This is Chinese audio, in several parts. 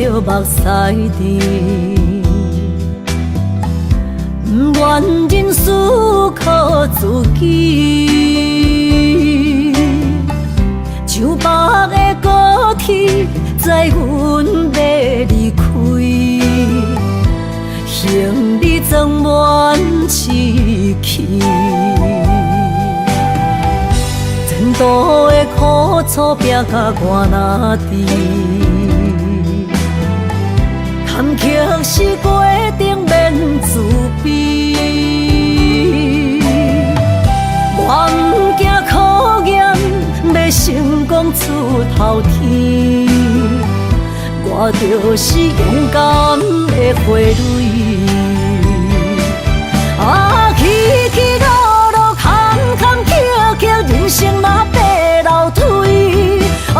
着目屎甜，不愿人思靠自己，像别的高铁载阮要离开，行李装满市区。前途的苦楚拼甲我若知，坎坷是过程免自卑。我不惊考验，要成功出头天。我就是勇敢的花蕊，起起落落，坎坎坷坷，人生若爬楼梯。风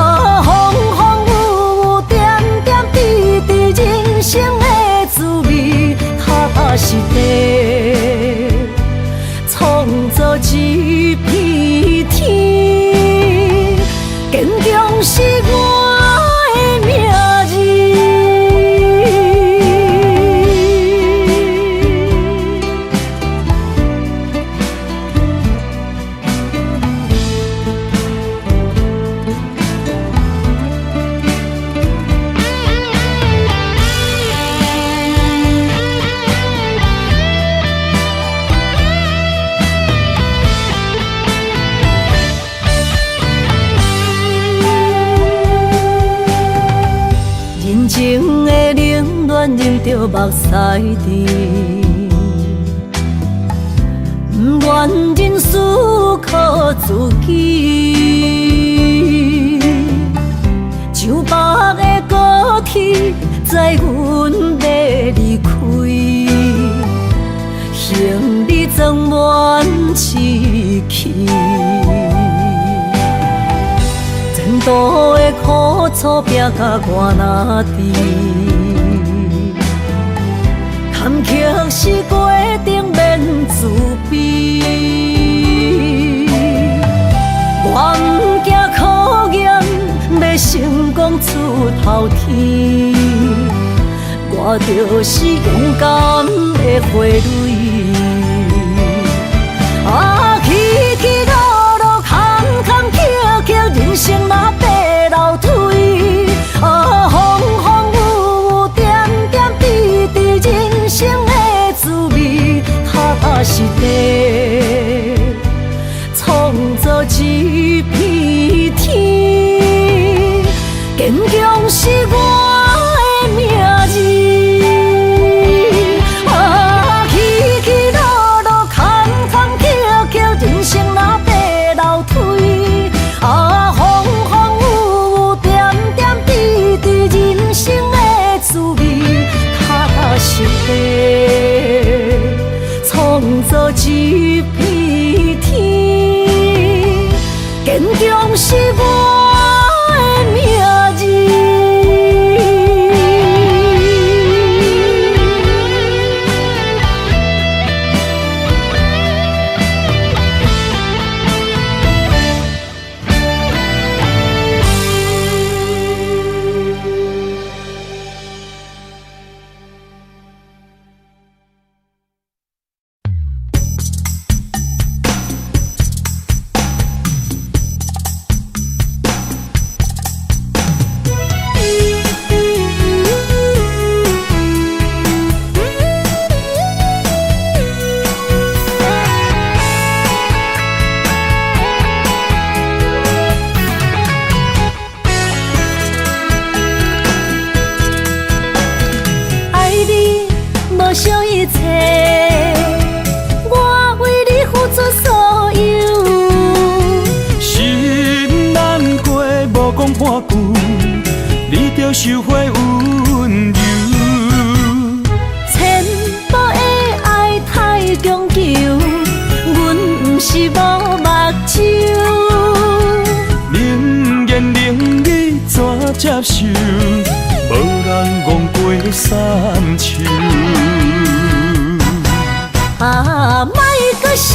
风雨雨，点点滴滴，人生的滋味，踏踏实地，创造一片天。坚强是我的命。情的冷暖，忍着目屎甜，不愿人思靠自己，像别的高铁载阮要离开，行李装满市区。前途的苦楚拼甲我若知，坎坷是过程免自卑。我不惊考验，要成功出头天。我就是勇敢的花蕊，起起落落，坎坎坷坷，人生若爬楼梯。风风雨雨，点点滴滴，人生的滋味，踏踏实地，创造一片天。坚强是我的命字。起起落落，坎坎坷坷，人生若爬楼梯。风风雨雨，点点滴滴，人生的滋味，踏踏实地，创造一片天。坚强是我的命字。收回温柔，千步的爱太强求，阮不是无目睭。冷言冷语怎接受？无人戆过三秋。莫搁想，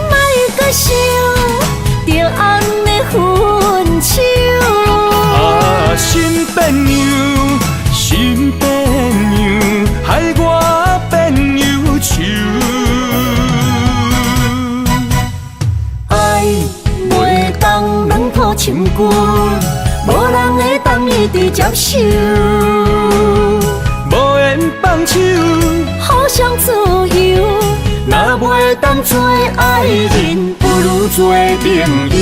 莫搁想，着红的分手。心变样，无缘放手，互相自由。若袂当做爱人，不如做朋友。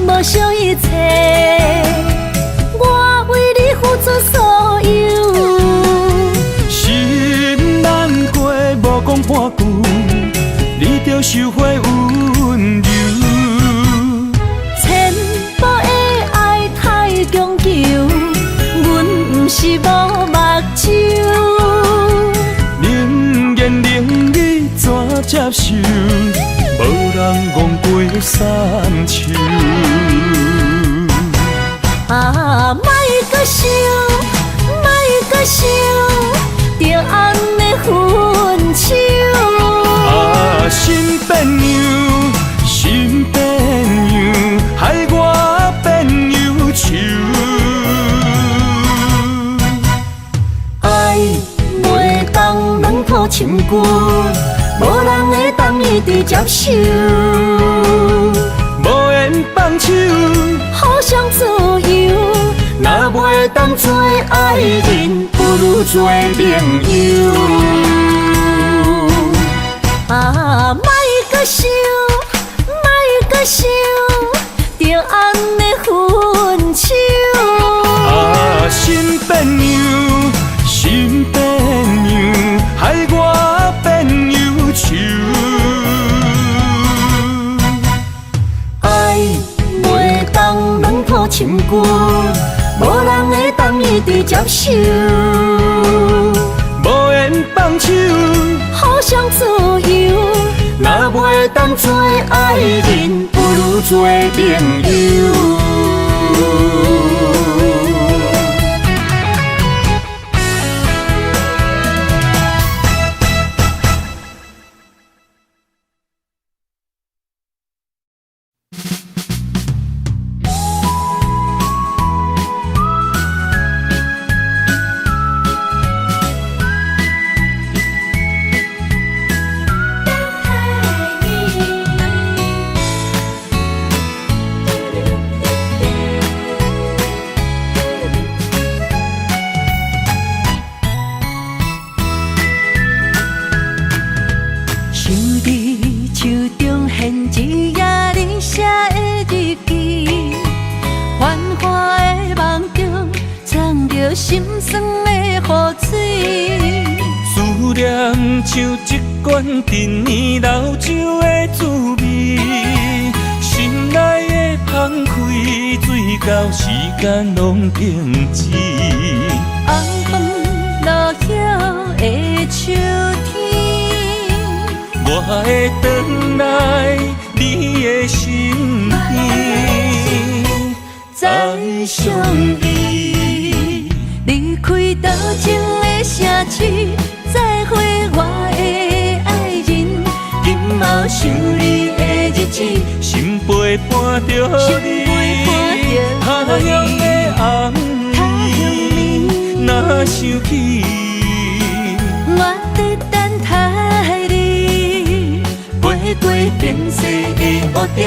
无想一切，我为你付出所有。心难过，无讲半句，你着收回温柔。千步的爱太强求，阮不是无目睭。冷言冷语怎接受？无人戆过三秋。莫搁想，莫搁想，着安尼分手。心变样，心变样，害我变忧愁。爱袂当软土深根，无人会当一直接受。无缘放手，互相自由。若袂当做爱人，不如做朋友。莫搁想，莫搁想，着安尼分手。心变样，心变样，害我变忧愁。爱袂当软土深根，无人会当一直接受。无缘放手，互相自由。若袂当做爱人，不如做朋友。心酸的雨水，思念像一罐陈年老酒的滋味，心内的澎开，水到时间拢停止。红枫落叶的秋天，我会回来你的身边，再相依。离开多情的城市，再会我的爱人。今后想你的日子，心陪伴着你，他乡的红暝，若想起，我在等待你，飞过变色的乌蝶，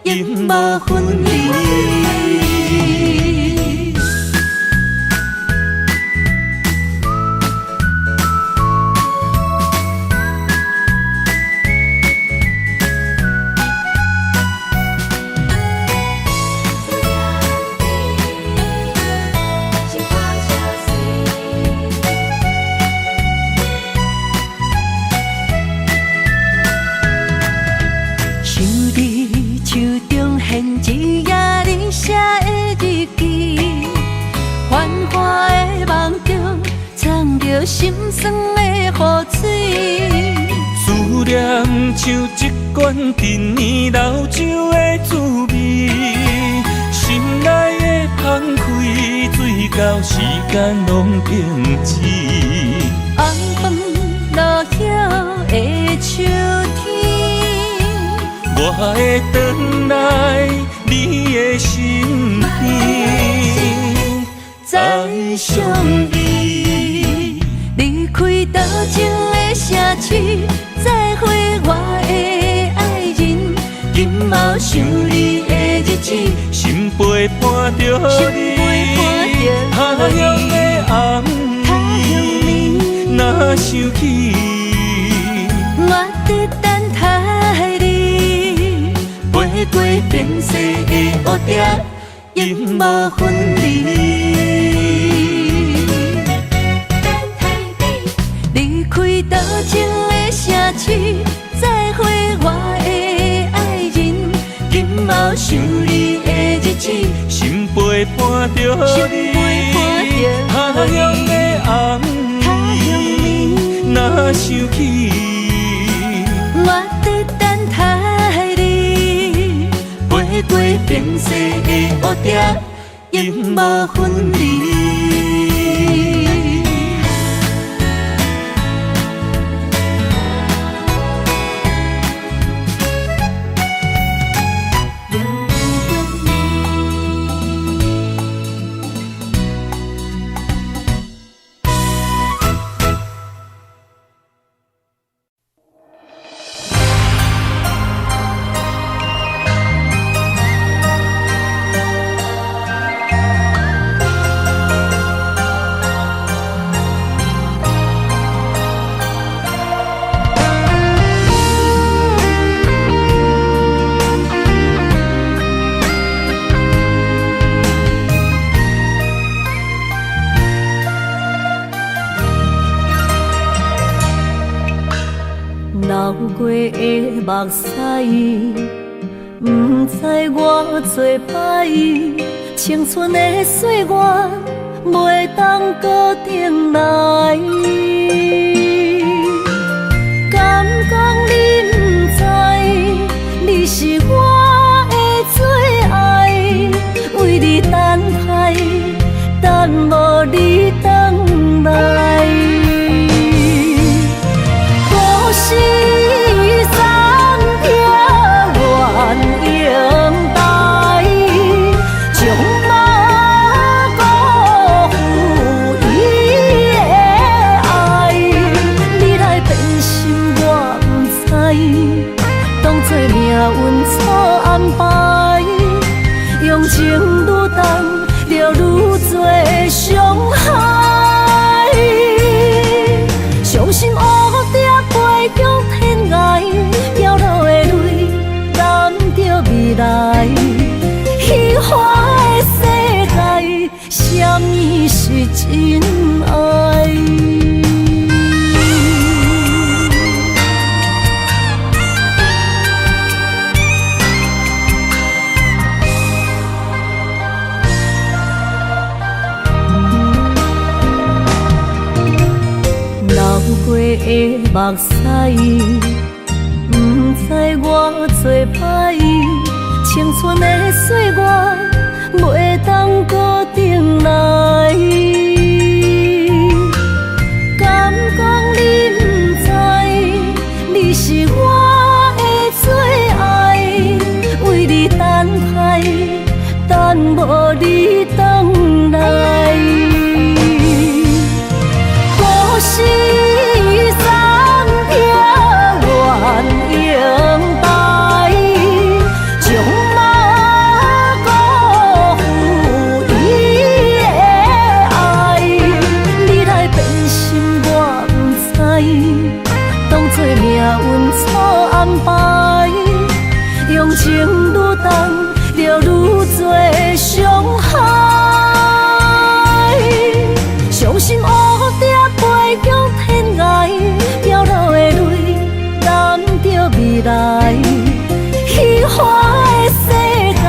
永无分离。心酸的雨水，思念像一罐陈年老酒的滋味，心内的澎开，水到时间拢停止。红枫会回来你的身边，再相遇。离开多情的城市，再会我的爱人。今嘛想你的日子，心陪伴着你，他乡的红暝，若想起，我伫等待你，飞过变色的乌蝶，永无分离。离开多情的城市，再会我的爱人。今嘛想你的日子，心陪伴着你，他乡的红暝，若想起，我伫等待你，飞过变色的乌蝶，永无分离。流过的目屎，不知我做歹，青春的岁月袂当搁重来。敢讲你不知，你是我的最爱，为你等待，等无你回来。是三条原永带，将马辜负伊的爱。你来变心我不知，当作命运错安排，用情愈重，就愈多伤害。伤心乌蝶飞向天涯，飘落的泪染着未来。虚幻的世界，什么是真爱？流过的目屎，不知我做歹，青春的岁月袂当搁重来。敢讲你不知，你是我的最爱，为你等待，等无你回来。是三条原永带，将马辜负伊的爱。你来变心我不知，当作命运错安排，用情愈重，就愈多伤害。伤心乌蝶飞向天涯，飘落的泪染着未来。虚幻的世界，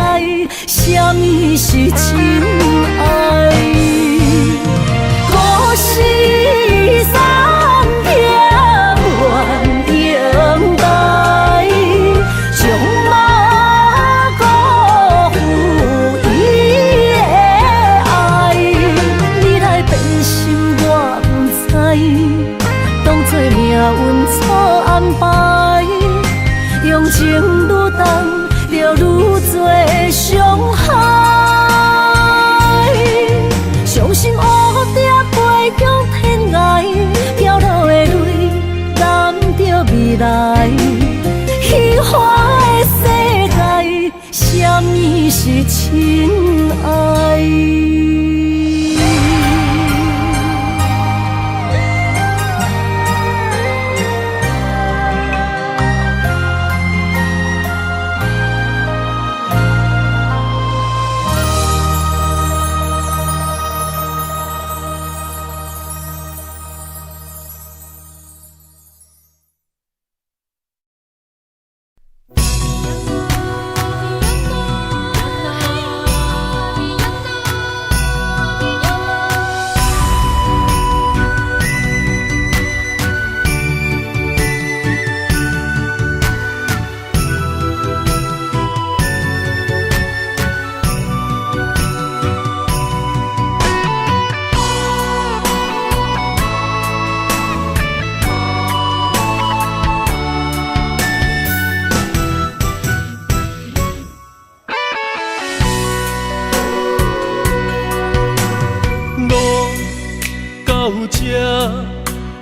什么是真爱？故事三条原永带，将马辜负伊的爱。你来变心我不知，当作命运错安排，用情愈重，就愈多伤害。伤心乌蝶飞向天涯，飘落的泪染着未来。虚华的世界，什么是真爱？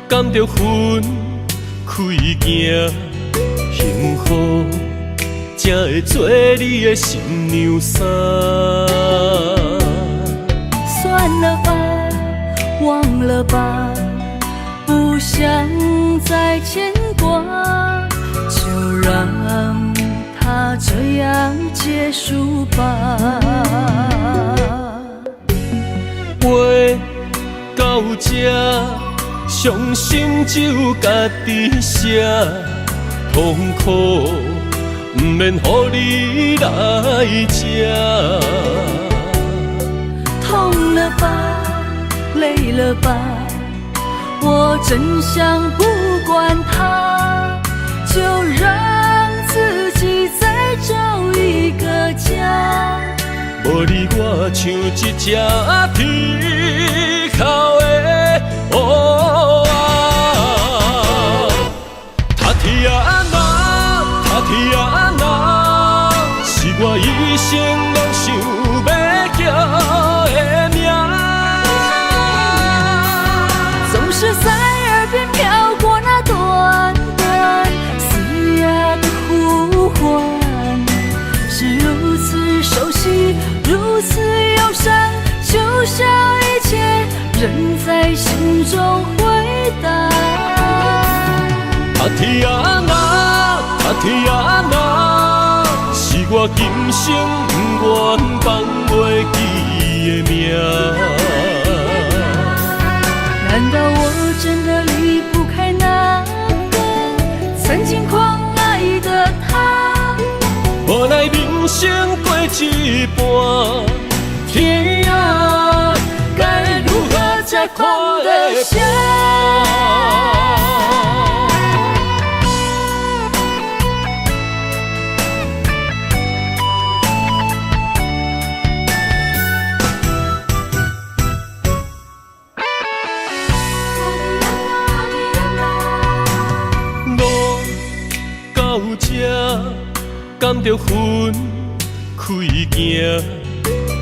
甘着分开行，幸福才会做你的新娘衫。算了吧，忘了吧，不想再牵挂，就让它这样结束吧。话到这。伤心只有家己写，痛苦不免予你来吃。痛了吧，累了吧，我真想不管它，就让自己再找一个家。无你我像一只啼哭的乌塔提啊那，塔提啊那，是我一生拢想要叫的名。总是在耳边飘过那短短嘶哑的呼唤，是如此熟悉，如此忧伤，就像一切仍在心中回荡。塔提啊那，塔提啊那，是我今生不愿放袂记的名。难道我真的离不开那个曾经狂爱的他？无奈人生过一半，天啊，该如何才看得下？甘着分开行，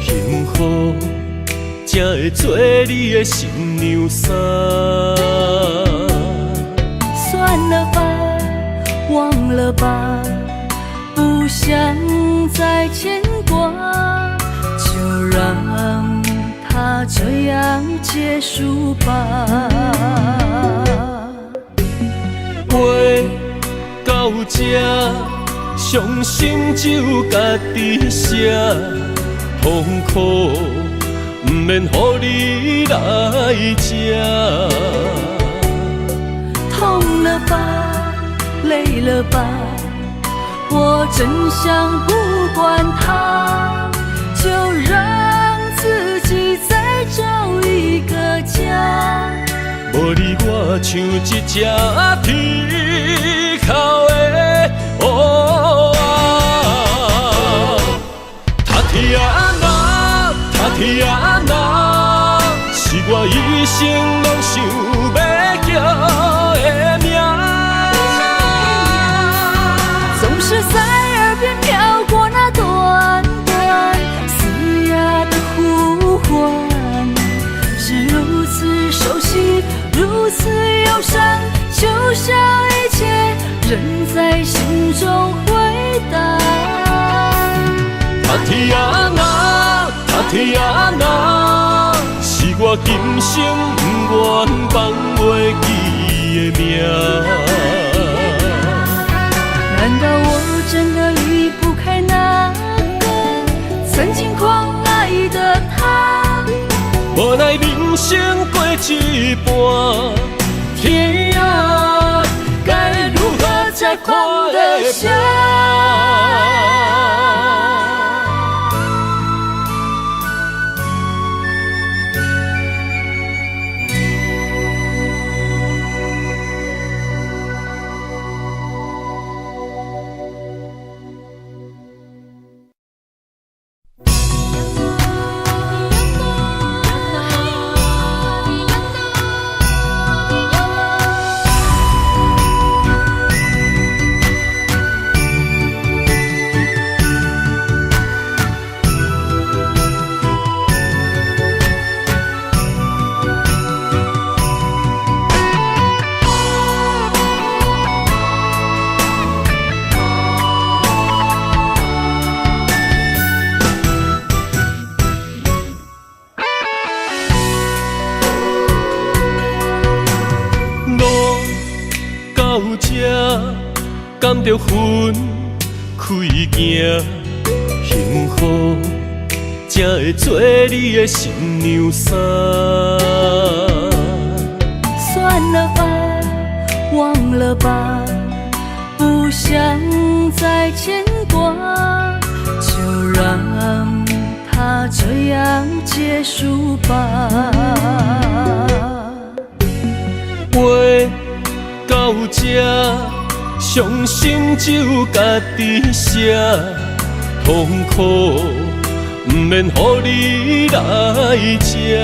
幸福才会做你的新娘衫。算了吧，忘了吧，不想再牵挂，就让它这样结束吧。话到这。伤心只有家己写，痛苦不免予你来吃。痛了吧，累了吧，我真想不管它，就让自己再找一个家。无你我像一只啼哭的乌塔提啊那，塔提啊那，是我一生拢想要叫的名。总是在耳边飘过那短短嘶哑的呼唤，是如此熟悉，如此忧伤，就像一切仍在心中回荡。塔天啊那，塔天啊那，是我今生不愿放袂记的名。难道我真的离不开那个曾经狂爱的他？无奈人生过一半，天啊，该如何才看得下？甘着分开行，幸福才会做你的新娘衫。算了吧，忘了吧，不想再牵挂，就让它这样结束吧。话到这，伤心只有家己写，痛苦不免予你来吃。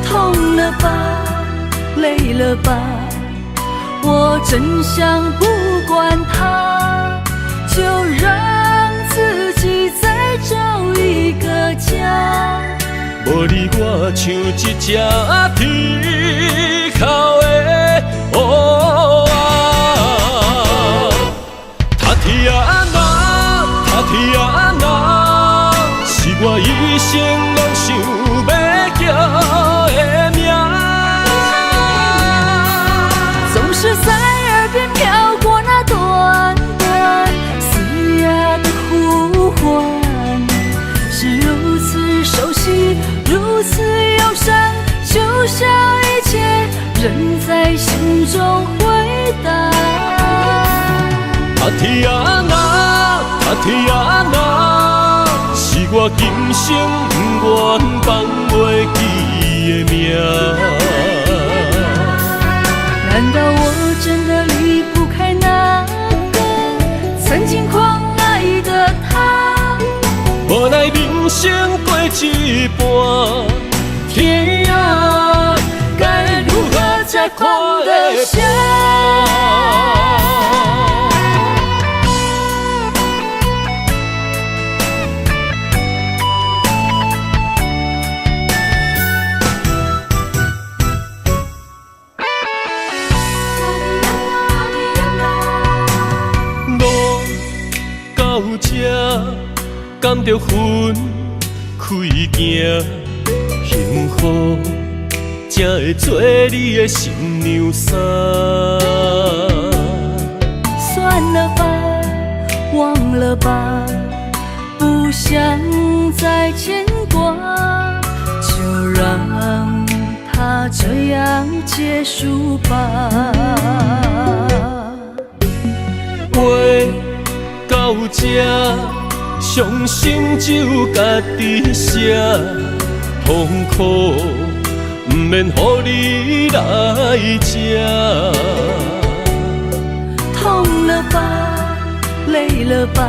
痛了吧，累了吧，我真想不管它，就让自己再找一个家。无你我像一只啼哭的乌鸦。塔天啊那，塔天啊那，是我一生拢想要叫的名。总是在耳边飘过那短短嘶哑的呼唤，是如此熟悉，如此忧伤，就像一切仍在心中回荡。塔天啊那，塔天啊那，是我今生不愿放袂记的名。难道我真的离不开那个曾经狂爱的他？无奈人生过一半，天啊，该如何才看得下？路到这，甘着分开行，幸福才会做你的新娘衫。算了吧，忘了吧，不想再牵挂，就让它这样结束吧。话到这，伤心只有家己写，痛苦不免予你来吃。痛了吧，累了吧，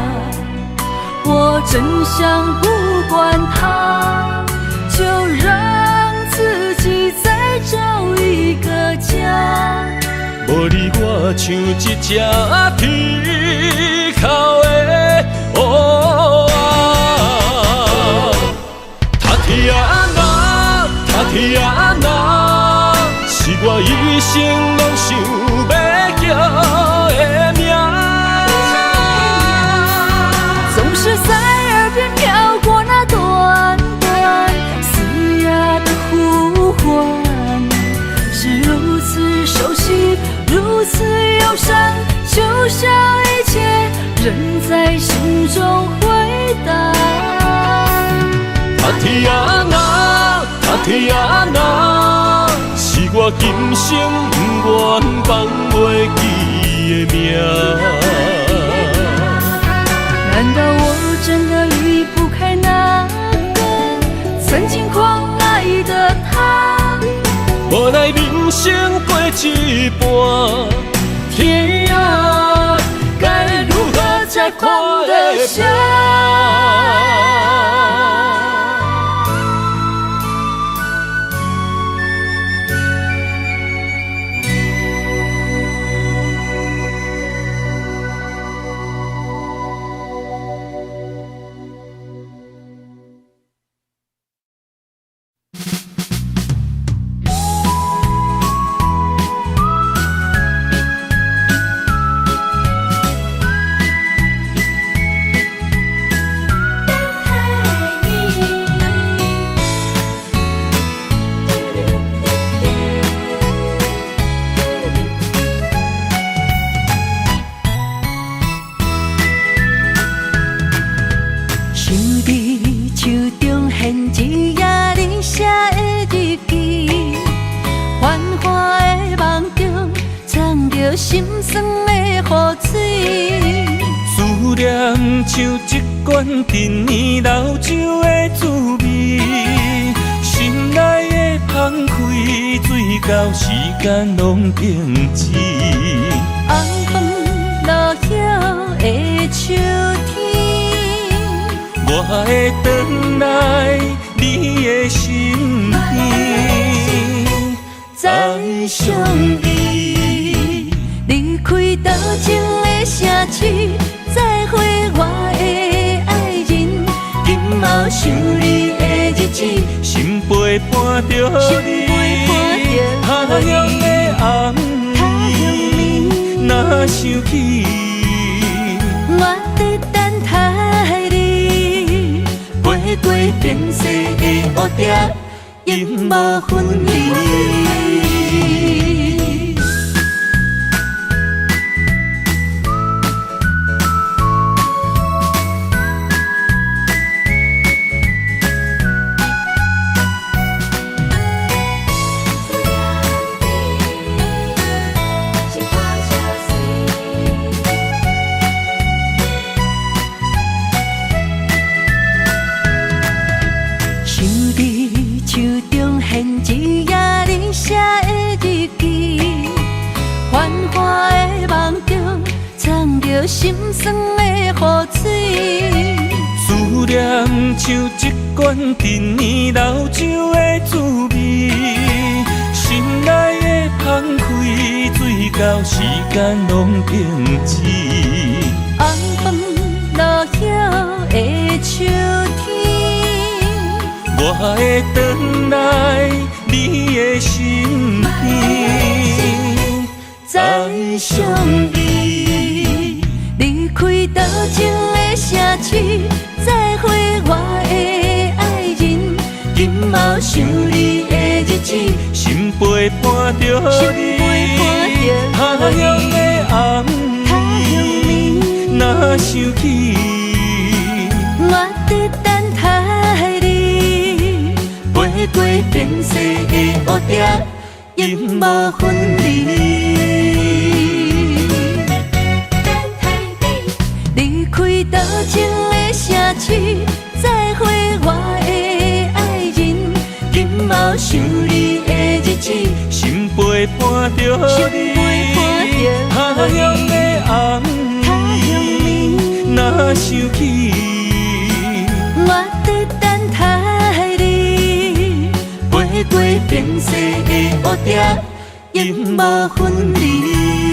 我真想不管它，就让自己再找一个家。无你我像一只铁口的乌鸦，他天哪，他天哪，是我一生拢想要叫的名。总是在耳边飘过那短短嘶哑的呼唤，是如此熟悉，如此忧伤，就像一切仍在心中回荡。他天哪，他天哪，是我今生不愿放袂记的名。难道我真的离不开那个曾经狂爱的他？无奈人生过一半，天啊，该如何才看得下？心酸的雨水，思念像一罐陈年老酒的滋味，心内的澎开，水到时间拢停止。红枫落叶的秋天，我会回来你的身边，再相依。离开多情的城市，再会我的爱人。今后想你的日子，心陪伴着你。他乡的暗暝，若想起，我在等待你。飞过变色的乌蝶，永无分离。心酸的雨水，思念像一罐陈年老酒的滋味，心内的澎开，水到时间拢停止。红枫落叶的秋天，我会回来你的身边，再相依。离开多情的城市，再会我的爱人。今后想你的日子，心陪伴着你。他乡的暗暝，若想起，我在等待你。飞过变色的乌蝶，永无分离。离开多情的城市，再会我的爱人。今后想你的日子，心陪伴着你。他乡的暗暝，若想起，我在等待你。飞过变色的乌蝶，永无分离。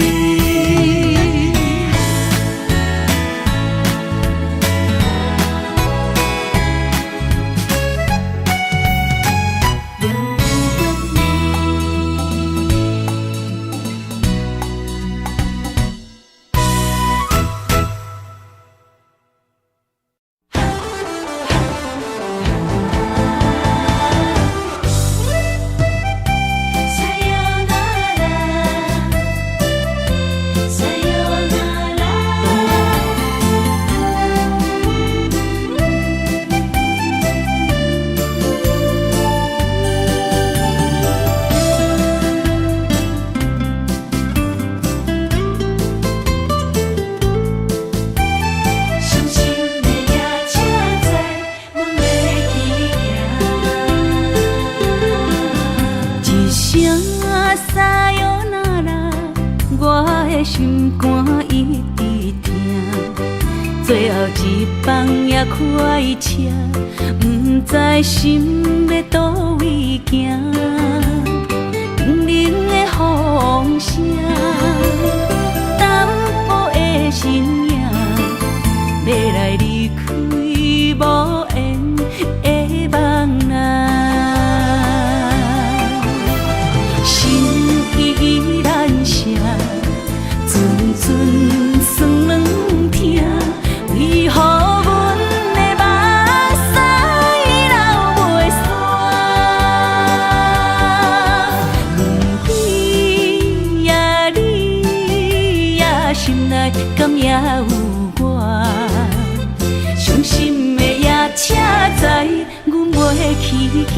的心肝一直疼，最后一棒也开车，不知心要倒位行。冷冷的风声，淡薄的身影，要来离开无缘的梦人。心依然舍，阵阵酸软疼，为何阮的目屎流袂煞？轮回呀，你呀，心内敢也有我？伤心的夜车载，阮袂去行。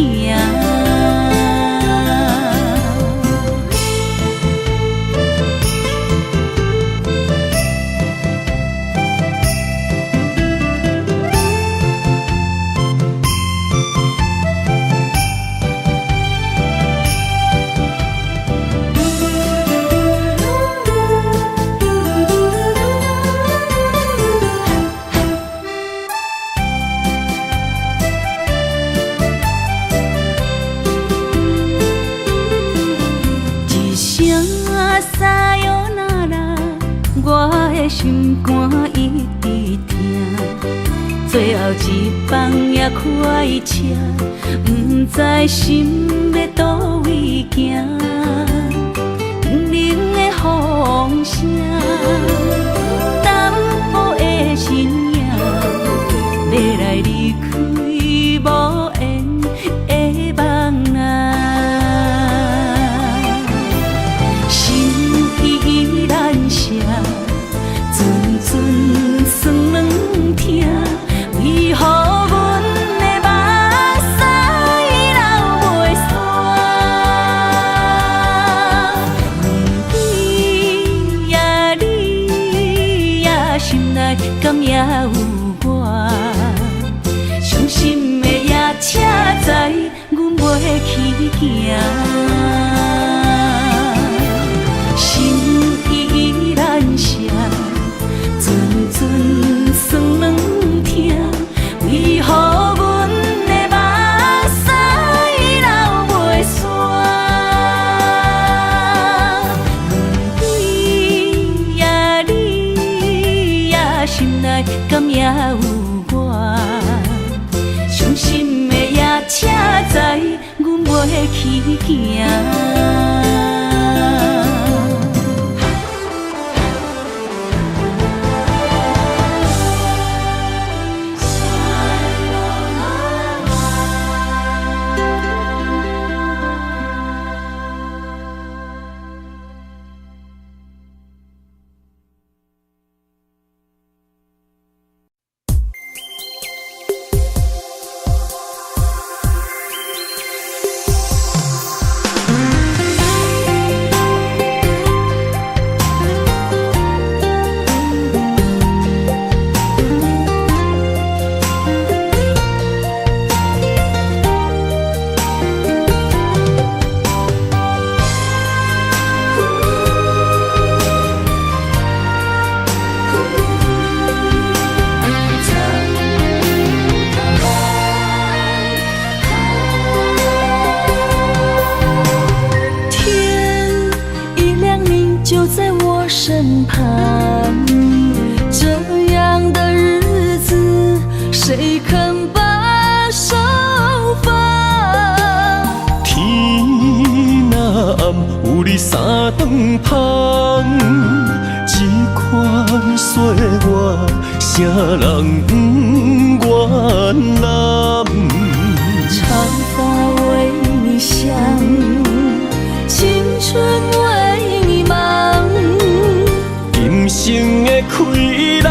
心肝一直疼，最后一棒也开车，不知心要倒位行。冷冷的风声，淡薄的身影，要来离开无缘的梦人。心依然舍。阵阵酸软疼，为何阮的目屎流袂煞？轮回呀，你呀，心内敢也有我？伤心的夜车载，阮袂去行。心依然舍。阵阵酸软疼，为何阮的目屎流袂煞？轮回呀，你呀，心内敢也有我？伤心的夜车载，阮袂去行。身旁，这样的日子，谁肯把手放？天若暗，有你三顿香，这款岁月，谁人不愿揽？长发为你香，青春为你忙。今生的快乐，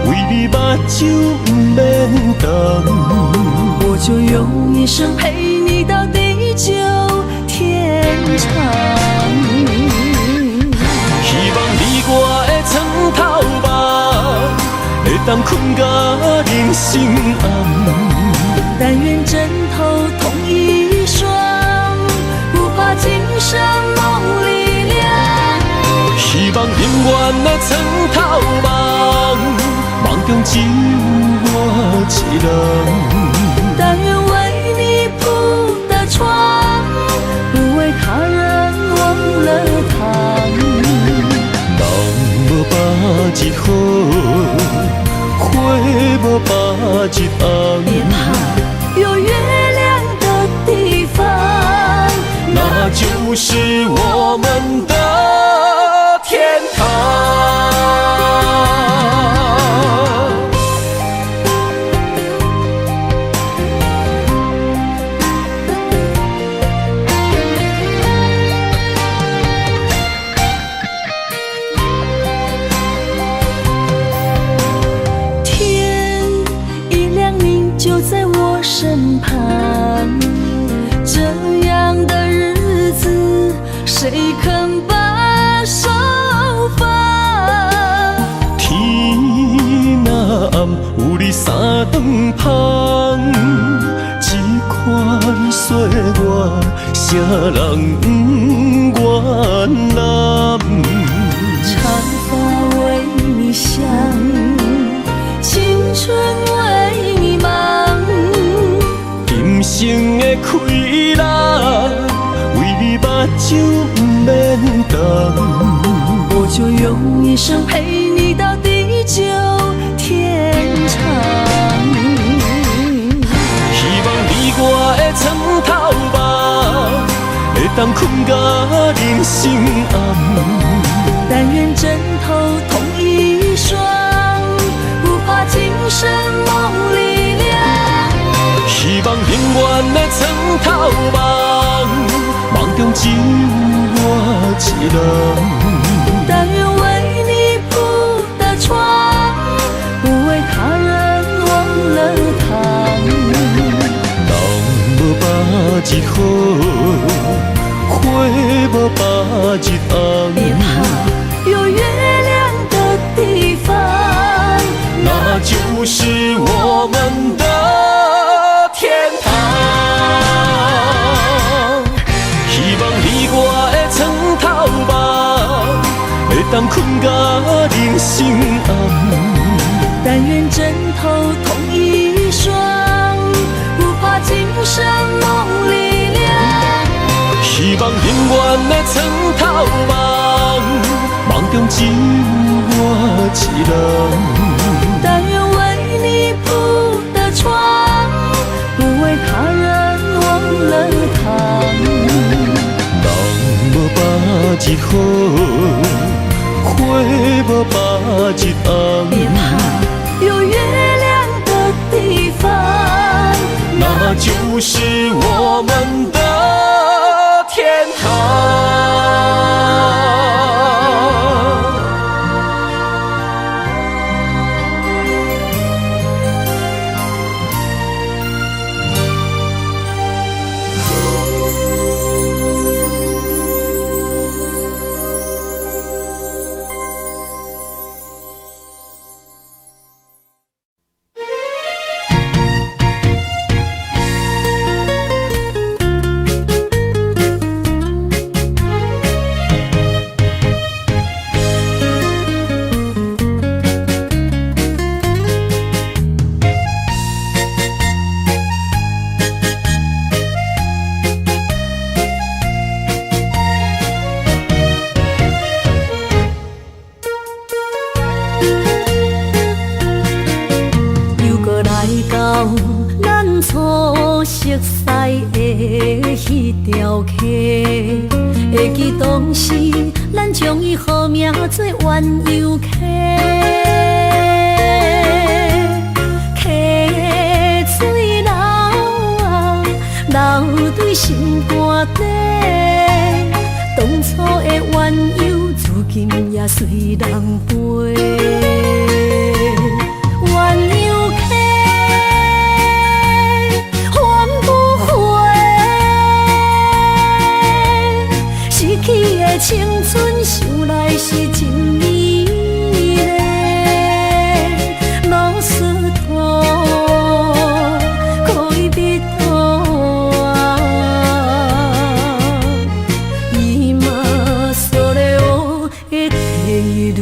为你目睭不免干。我就用一生陪你到地久天长。希望你我的床头梦，会当困到人生暗。但愿枕头同一双，不怕今生梦里凉。的床头梦，梦中只有我一人。但愿为你铺的床，不为他人忘了躺。人无百日好，花无百日红。别怕，有月亮的地方，那就是我们的天堂。天一亮，你就在我身旁。这样的日子，谁肯把手放？天若暗，有你三顿芳，这款岁月，谁人不愿揽？长发为你香，青春为你忙。今生的快乐，为你目睭不免动。我就用一生陪你到地久天长。希望你我的床头梦，会当困到人生暗。但愿枕头同一双，不怕今生梦里凉。希望永远的床头梦，梦中只有我一人。但愿为你铺的床，不为他人忘了躺。人无百日好，花无百日红。别怕，有月亮的地方，那就是我们的天堂。希望你我的床头梦，会当困到人生暗。但愿枕头同一双，不怕今生梦里凉。希望永远的床头梦，梦中只有我一人。但愿为你铺的床，不为他人忘了躺。人无百日好，花无百日红。别怕，有月亮的地方，那就是我们的天堂。初熟悉的迄条溪，会记当时咱将伊号名做鸳鸯溪。溪水流啊，流对心肝底。当初的鸳鸯，如今也随人飞。鸳鸯溪。 青春想来是真美丽，老师徒可以比拖啊，伊嘛所了的地路。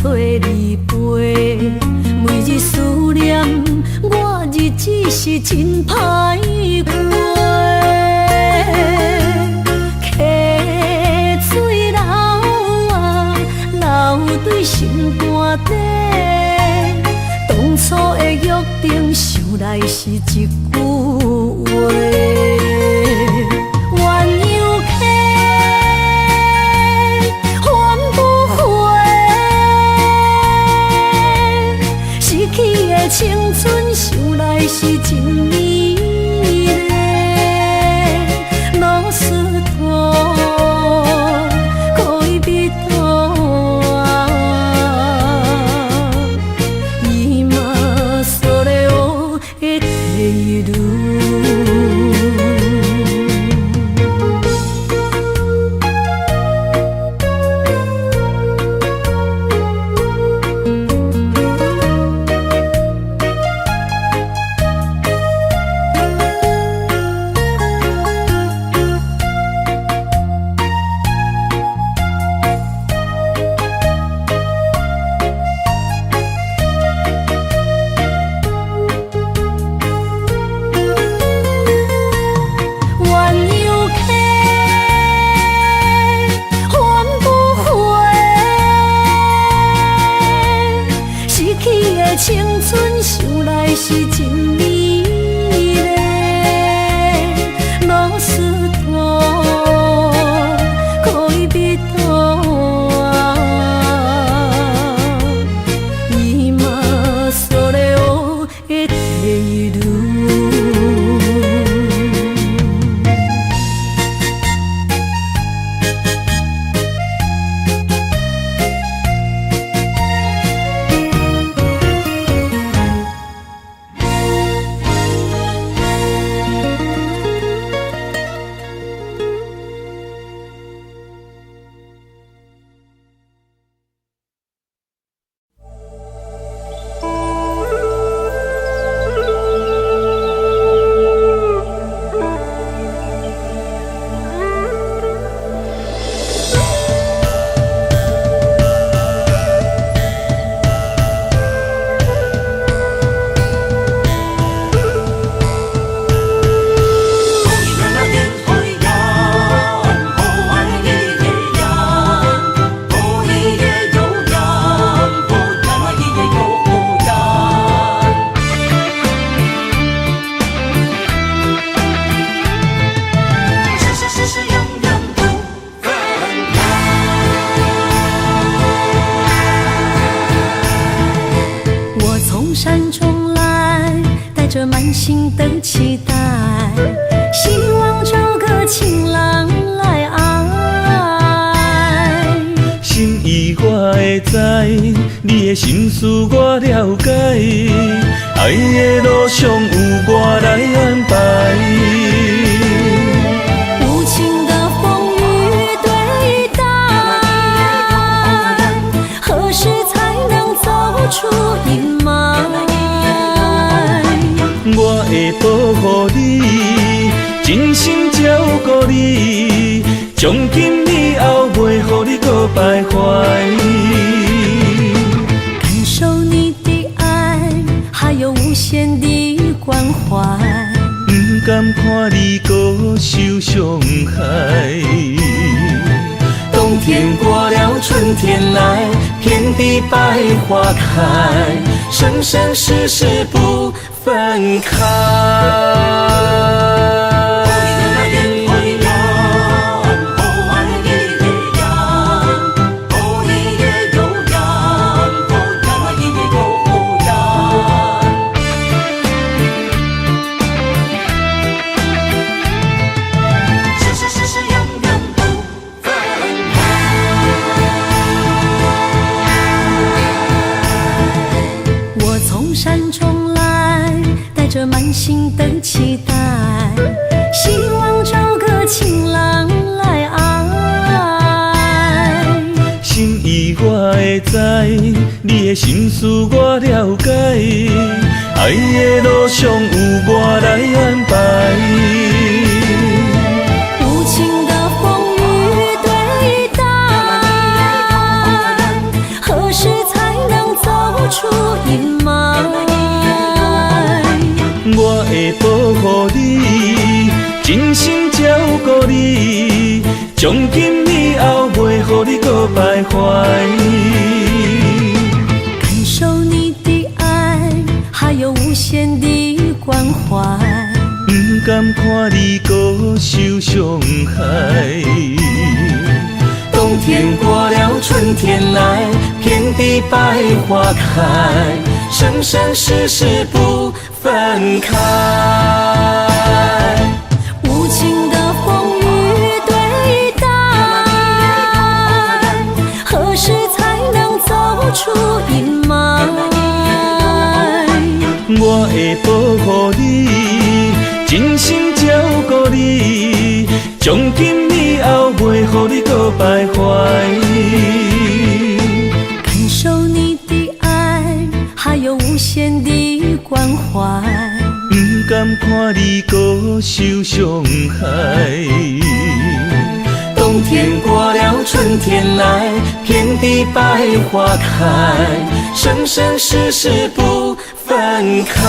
找你陪，每日思念，我日子是真歹过。溪水流啊，流对心肝底。当初的约定，想来是一句话。青春想来是真美丽，老师徒可以比多啊，伊嘛所了的地路。青春想来是真美丽，老师徒可以比多啊，伊嘛所了的地路。着满心的期待，希望找个情郎来爱。心意我会知，你的心思我了解，爱的路上有我来安排。无情的风雨对待，何时才能走出阴霾？我会保护你，真心照顾你，从今以后袂予你搁徘徊。感受你的爱，还有无限的关怀，不敢看你搁受伤害。冬天过了，春天来，遍地百花开，生生世世不分开。着满心的期待，希望找个情郎来爱。心意我会知，你的心思我了解，爱的路上有我来安排。无情的风雨对待，何时才我会保护你，真心照顾你，从今以后袂予你搁徘徊。感受你的爱，还有无限的关怀。不甘看你搁受伤害。冬天过了，春天来，遍地百花开，生生世世不分开。无情的风雨对待，何时才能走出阴霾？我会保护你，真心照顾你，从今以后袂予你搁徘徊。感受你的爱，还有无限的关怀。不甘看你搁受伤害。冬天过了，春天来，遍地百花开，生生世世不分开。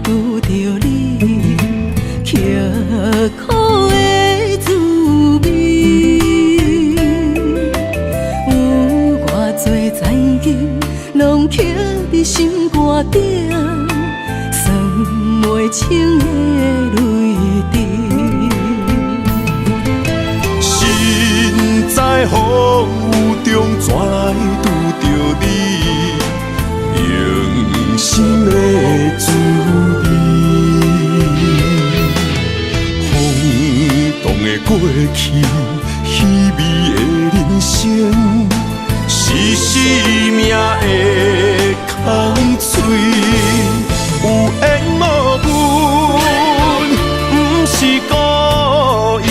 拄着你，刻苦的滋味，有偌多灾境，拢刻伫心肝顶，算袂清的泪滴。身在风雨中，怎来拄着你？用心的滋味，风动的过去，稀微的人生，是生命的空嘴，有缘无分，不是故意，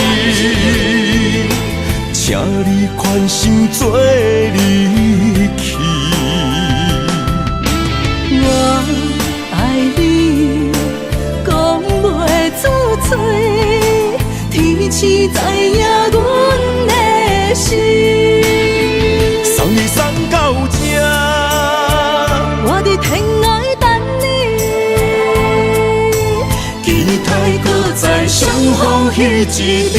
请你宽心做离去。我爱你，讲袂出嘴，天赐知影阮的心。送你送到这，我伫天涯等你，期待搁再相逢彼一日。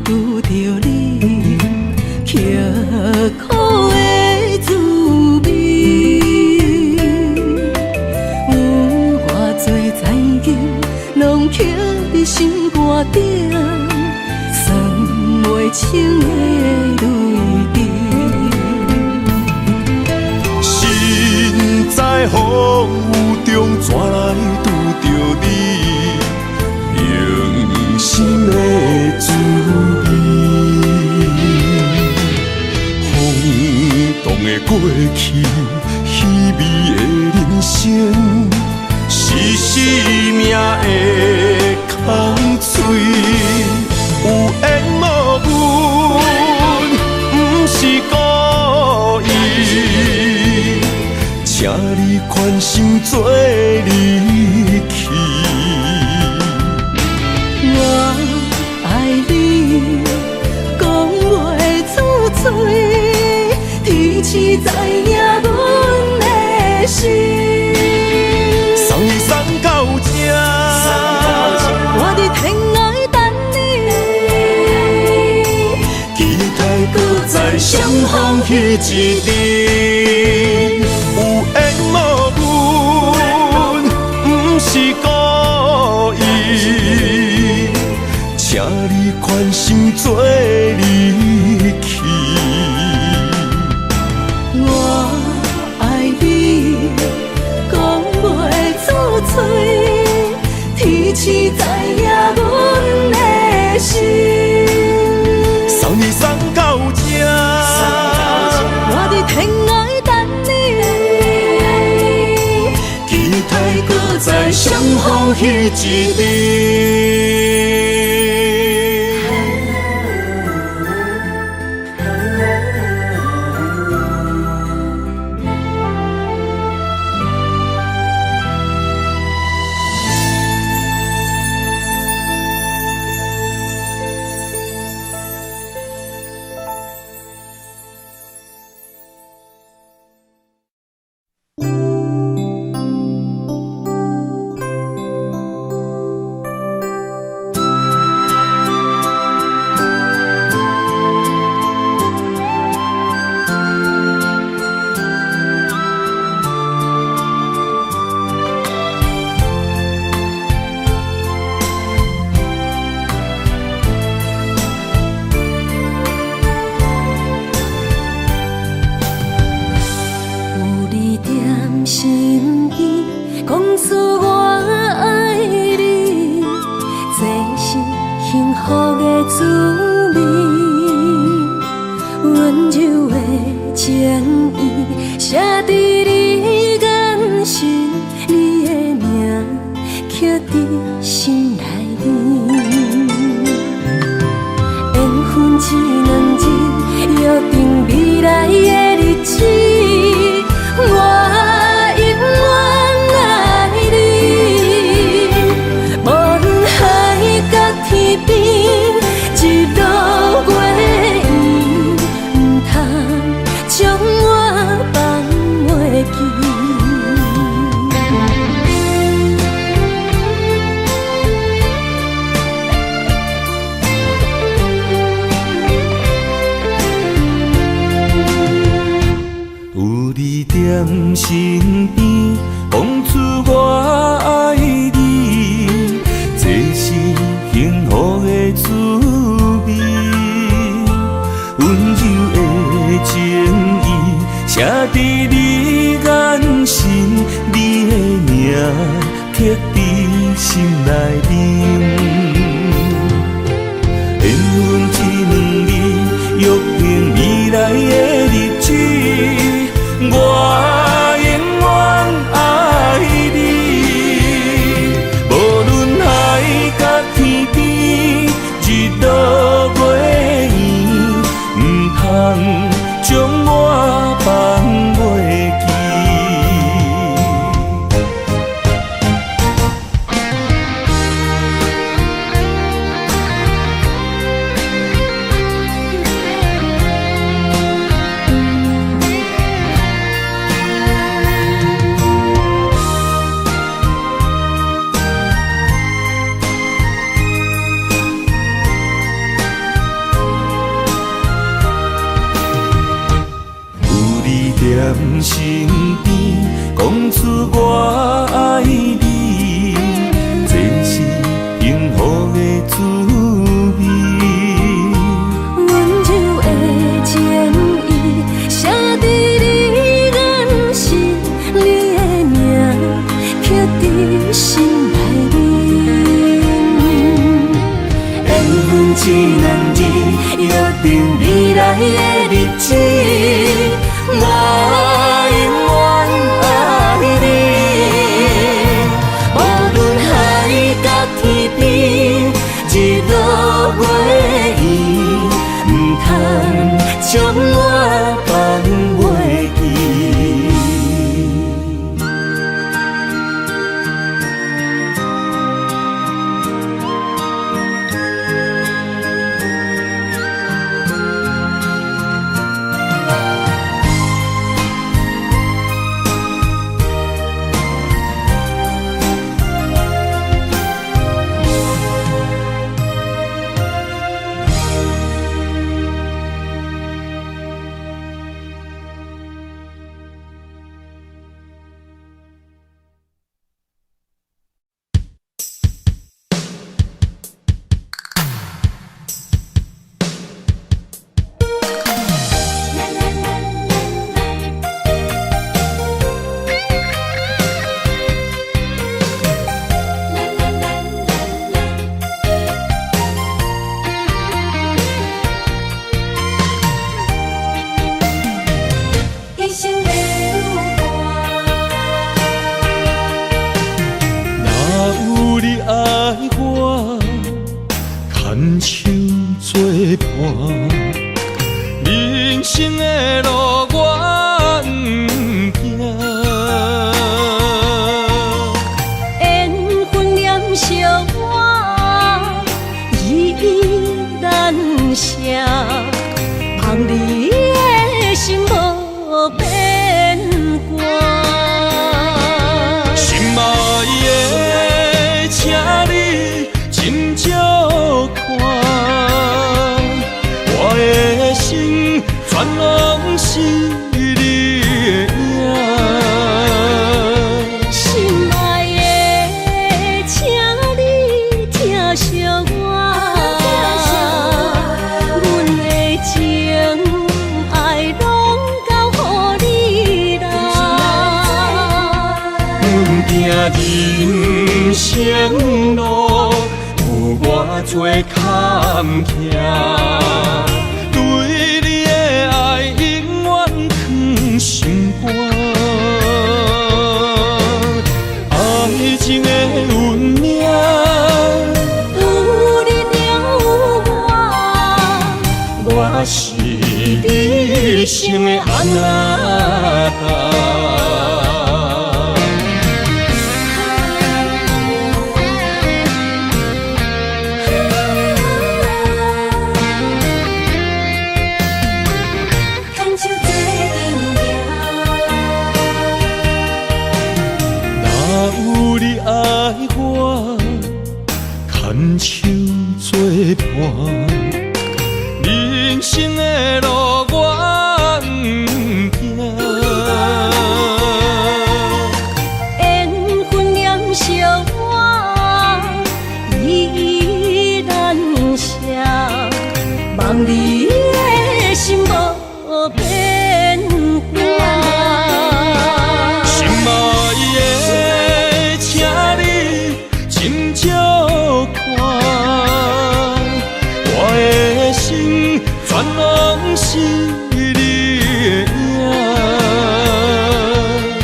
拄着你，刻苦的滋味，有偌多灾境，拢刻伫心肝顶，算袂清的泪滴。身在风雨中，怎来拄着你？用心的滋味，风动的过去，稀微的人生，是生命的空嘴，有缘无分，不是故意，请你宽心做离去。我爱你，讲袂出嘴，逢彼一日，有缘无分，不是故意，请你宽心做离去。我爱你，讲袂出嘴，天赐知影阮的心。送你送到这，我伫天涯等你，期待搁再相逢彼一日。身边讲出我爱你，这是幸福的滋味。温柔的情意写伫你眼神，你的名刻伫心内面。缘分一两日，约定未来的日子。我身边讲出我爱你，这是幸福的滋味。温柔的情意写伫你眼神，你的名刻伫心内面。缘分一两日，约定未来的日子。我永远爱你，无论海角天边，日落月圆，不通将我放袂记。身边讲出我爱你，这是幸福的滋味。温柔的情意写伫你眼神，你的名刻伫心内面。缘分一两日，约定未来的日子。我永远爱你，你的影。心爱的，请你疼惜我，阮的情爱拢交予你啦。行人生路有偌多坎坷，对你的爱永远藏心肝。爱情的运命，有你有我，我是你生的安那达。有你爱我，牵手作伴，人生的路我不惊。缘分念惜我，依然写，望你的心无变化。心爱的，请你斟酌看，我的心全拢是你的影。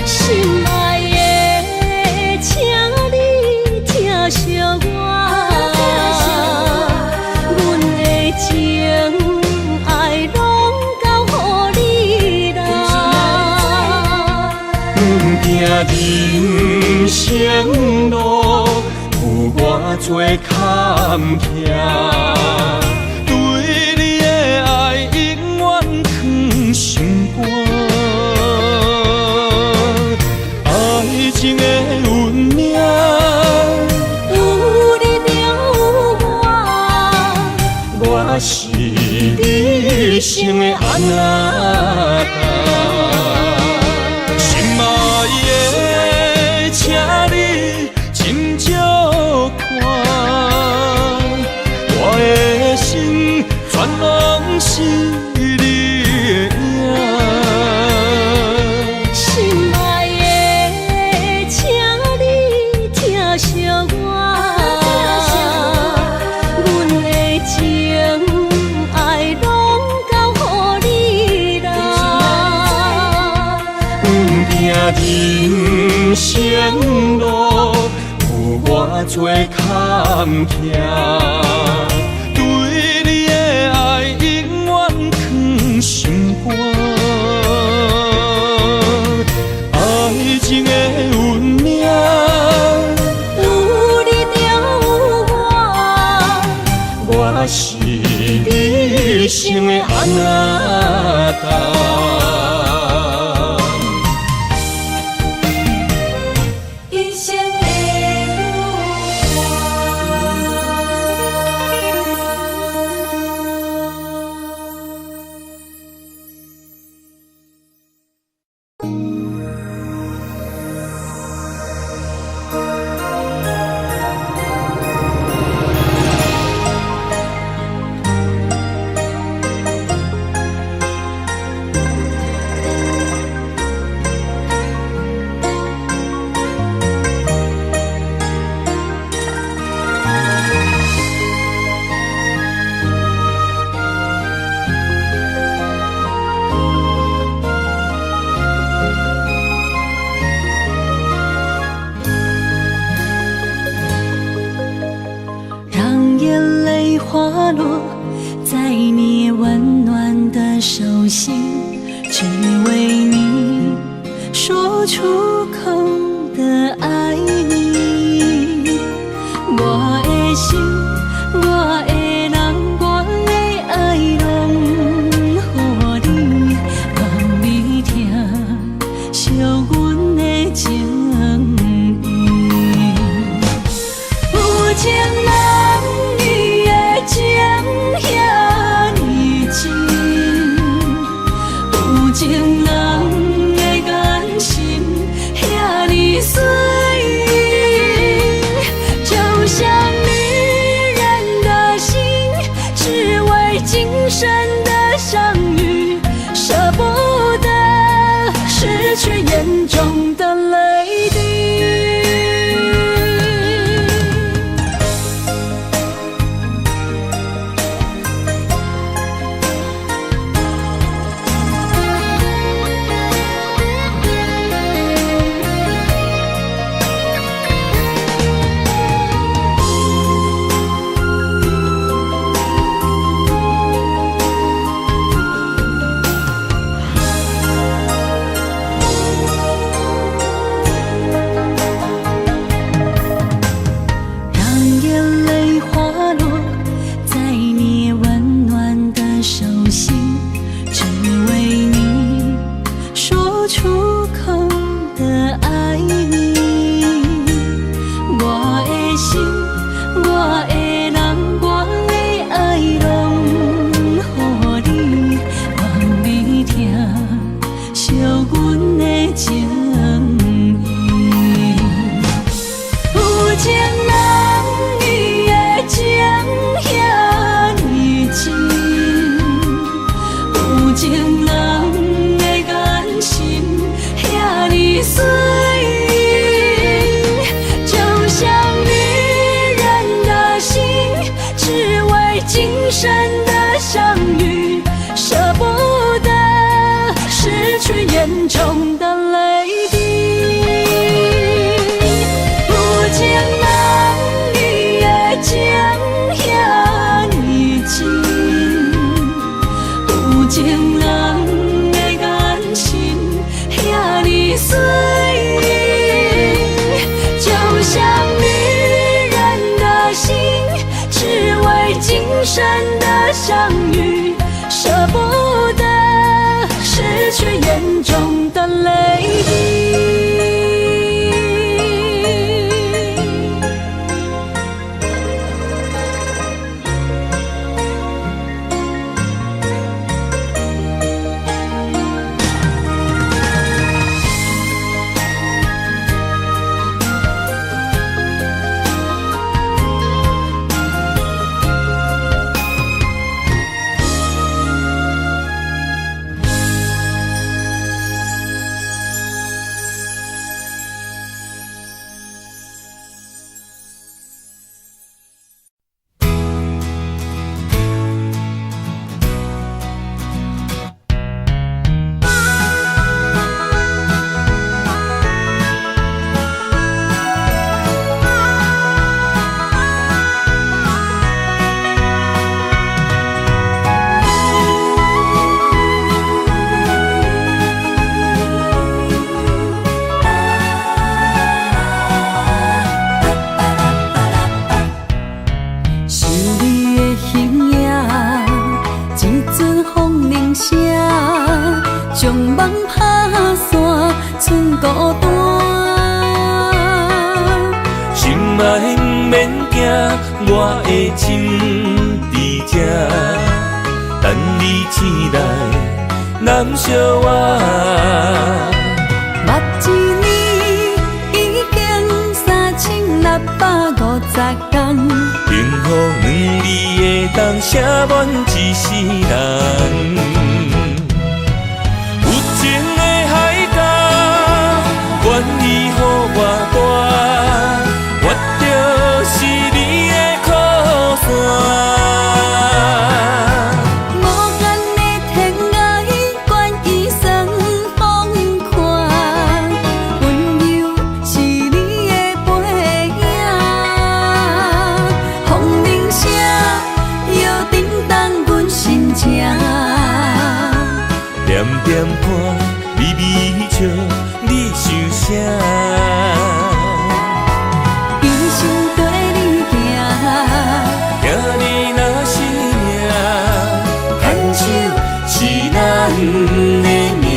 心爱的，请你疼惜我，阮的情爱拢交予你啦。行人生路有偌多坎坷，对你的爱永远藏心肝。爱情的运命，有你有我，我是你生的安那达。心爱的，请你斟酌看，我的心全拢是你的影。心爱的，请你疼惜我，阮的情爱拢交予你啦。人生路有偌多坎坷，对你的爱永远藏心肝。爱情的运命，有你有我，我是你生的安那达。一生的让眼泪滑落在你温暖的手心，只为你说出口的爱你。我的心，我的人，我的爱拢予你，望你疼惜阮的情意。有情人你的情遐尼深，有情情人的眼神遐尼水，就像女人的心，只为今生的相遇，舍不得失去眼中的泪滴。眼中的泪滴，有情人你的情遐尼真，有情人的眼神遐尼水，就像女人的心，只为今生的相遇，舍不得失去眼中的泪滴。将梦拍散，剩孤单。心爱不免惊，我的心伫这，等你醒来，难相偎。目一年已经3650天，幸福两字会当写满一世人。愿意予我大，我就是你的靠山。无限的天涯，愿意算风看，温柔是你的背影。风铃声摇震动阮心情，点点看，微微笑。你想啥？一生跟你行，行你若是命，牵手是咱的命。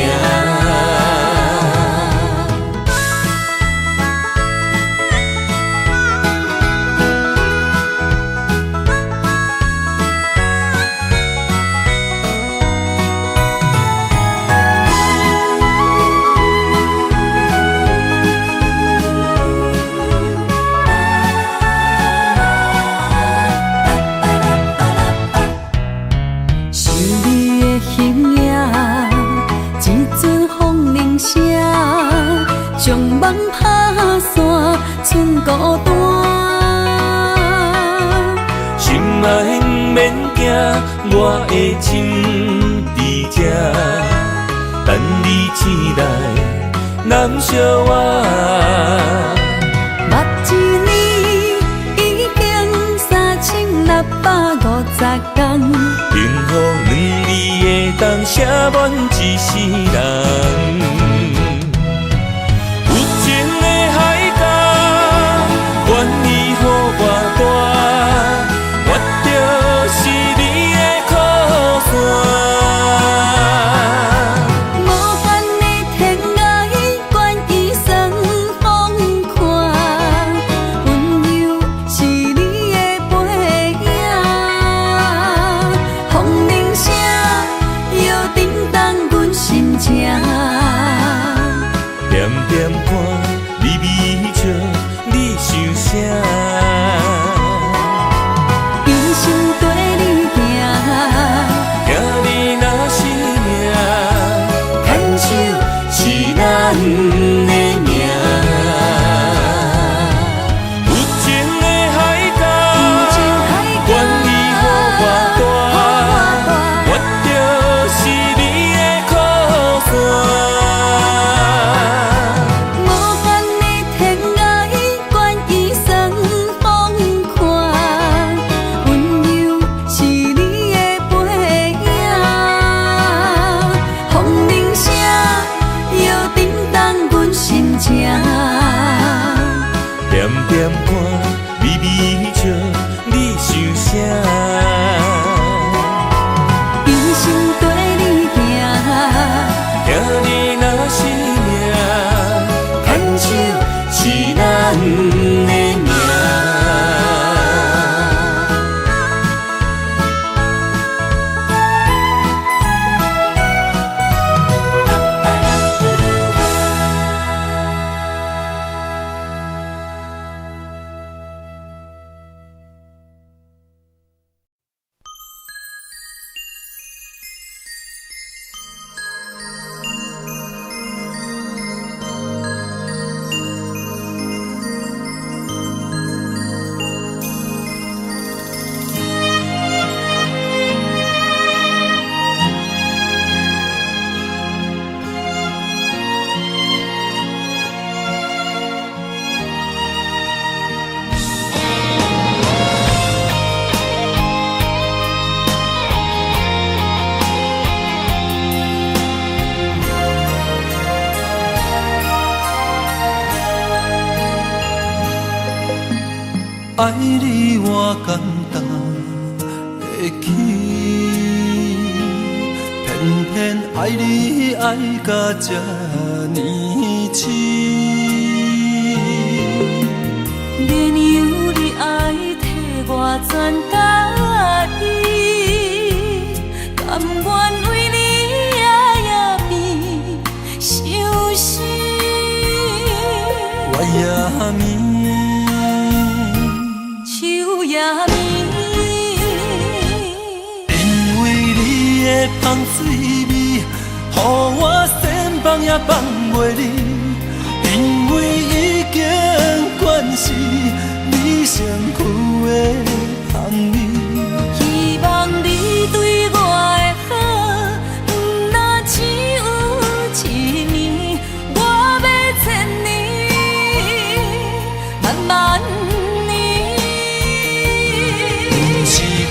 剩孤单。心爱不免惊，我的心伫这，等你醒来，难相偎。目一年已经3650天，幸福两字会当写满一世人。有情的海角，愿意予我带，我就是你的靠山。无限的天涯，愿意算风看，温柔是你的背影，风铃声摇叮当阮心情。点点看，微微笑，你想啥？一生跟你行，行你若是命，牵手是咱的命。有情的海角，愿意予我带，我就是你的靠山。无限的天涯，愿意算风看，温柔是你的背影，风铃声摇叮当阮心情。点点看，微微笑，你想啥？一生跟你行，行你若是命，牵手是咱的命。爱你我简单会起，偏偏爱你爱到这呢痴。免由你爱替我全家己，甘愿为你夜眠伤心。我也眠。秋夜眠，因为你的香水味，予我先放也放袂离。因为已经惯是你身躯的香味，希望你对我的好，不那只有一年，我要千年，慢慢。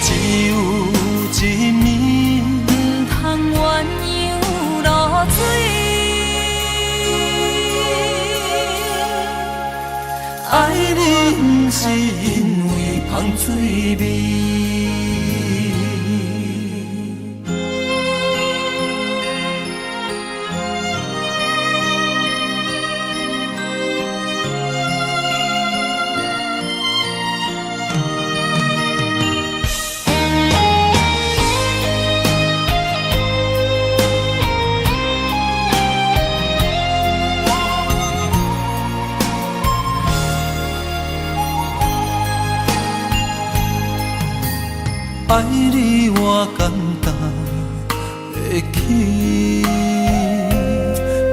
只有一面，不通鸳鸯落水。爱你不是因为香水味。爱你我简单会起，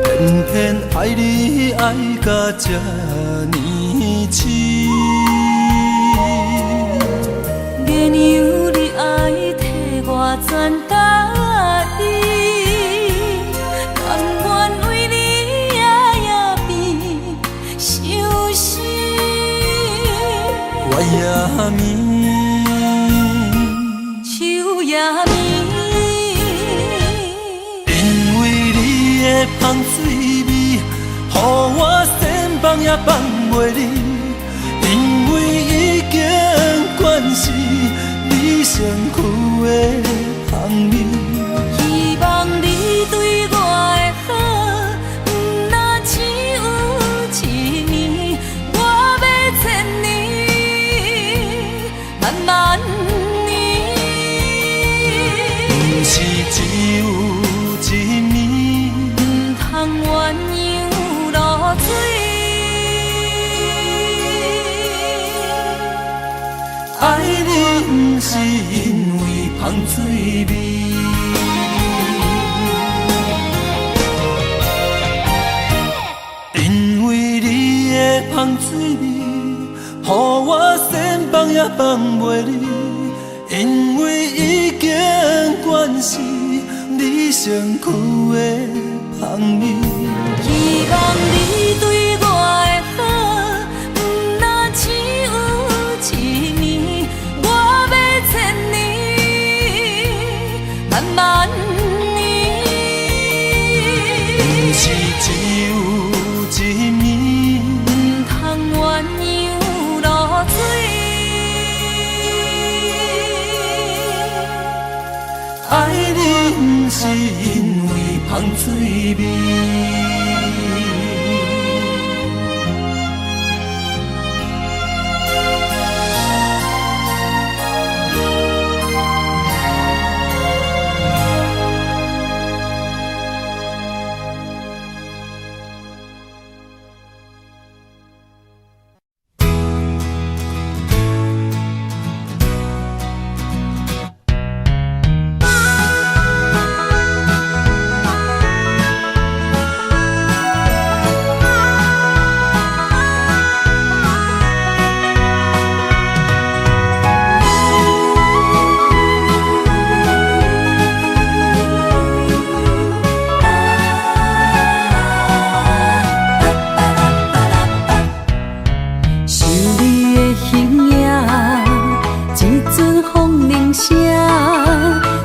偏偏爱你爱到这呢痴。原由你爱替我全答应，甘愿为你夜变伤心。我也眠，树也眠，因为你的香水味，予我先放也放袂离。因为已经惯是你身躯的香味。希望你对我的好，不那只有一年，我要千年，慢慢年。不是只有一年，不通鸳鸯落水。爱你不是因为香水味，因为你的香水味，予我先放也放袂离。因为已经惯是你身躯的香味。希望你对我的好，不那只有一年，我要千年，慢慢年。不是只有一年，不通鸳鸯落水。爱你不是因为香水味。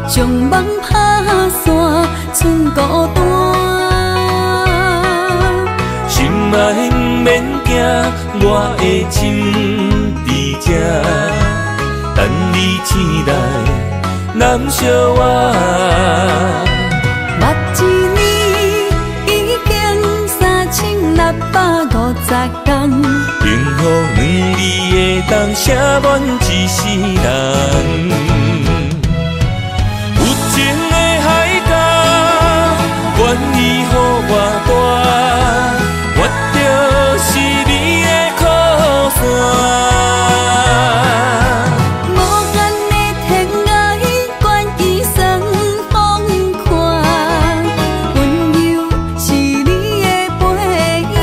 将梦打散，剩孤单。心爱不免惊，我的心伫这，等你醒来，难相我。目一年已经3650天，幸福两字的当写满一世人。有情的海角，愿意予我跋，我就是你的靠山。无间的天涯，愿意算风看，温柔是你的背影。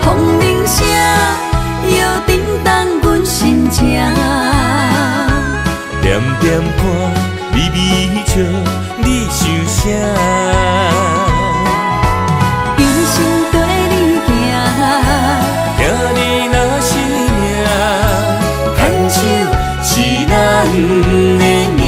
风铃声摇叮当阮心情，点点看你微笑，你想啥？用心跟你行，听你若是命，牵手是咱的命。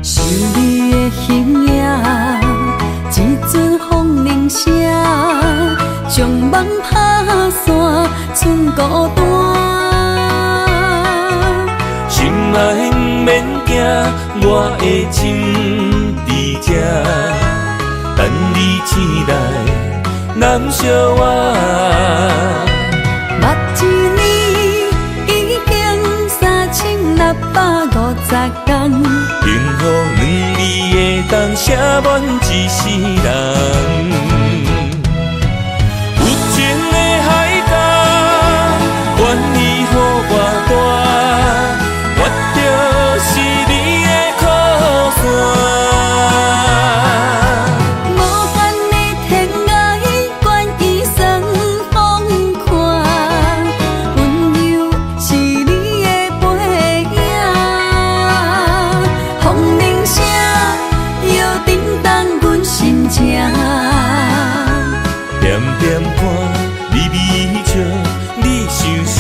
想你的形影，一阵风铃声，将梦打散，剩孤单。心爱不免惊，我的心伫这，等你醒来，难相我。目一年已经3650满一世人。有情的海角，愿意予我大，我就是你的靠山。无间的天涯，愿意送风看，温柔是你的背影。风铃声摇叮当阮心情，点点看微微笑，你想啥？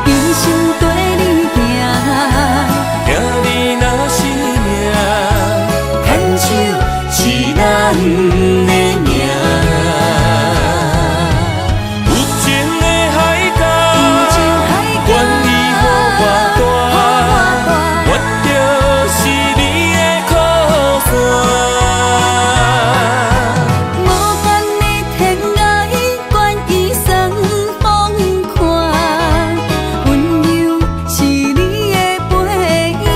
一生跟你行，行你若是命，牵手是咱的命。有情的海角，愿意予我大，我就是你的靠山。无间的天涯，愿意送风看，温柔是你的背影。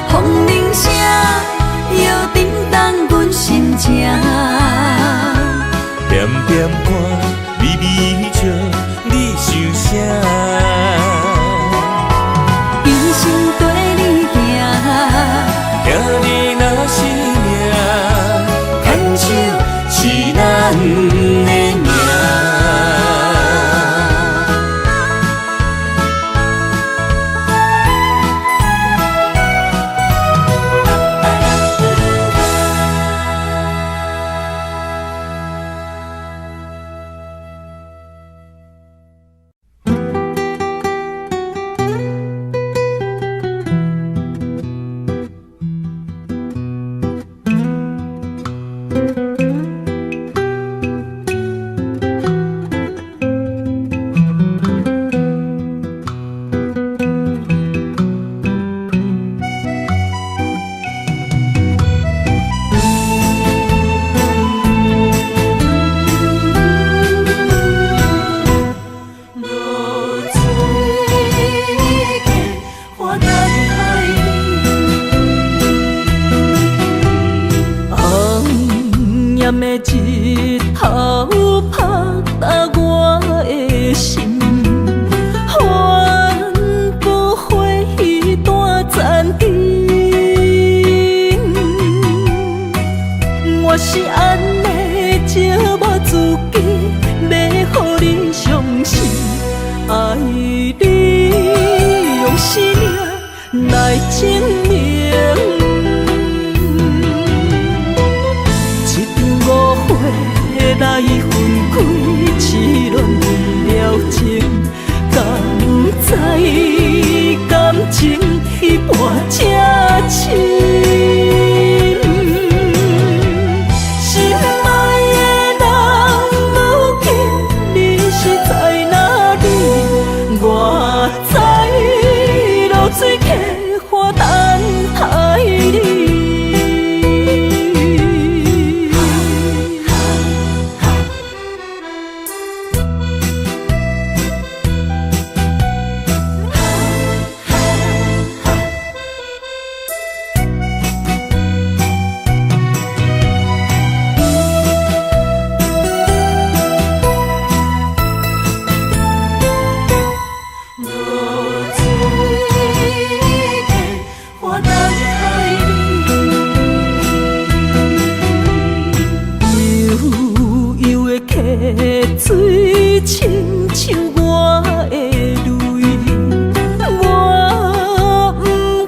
风铃声摇叮当阮心情，点点看微微笑，你想啥？一生跟你行，行你若是命，牵手是咱的命。炎的日头拍打我的心，帆布花一段残灯。我是安尼借我自己，要予你相信，爱你用生命来证明。来分开，痴恋为了情，敢知感情一半这深？心爱的人，如今你是在哪里？我在露水溪花等待你。水亲像我的泪，我不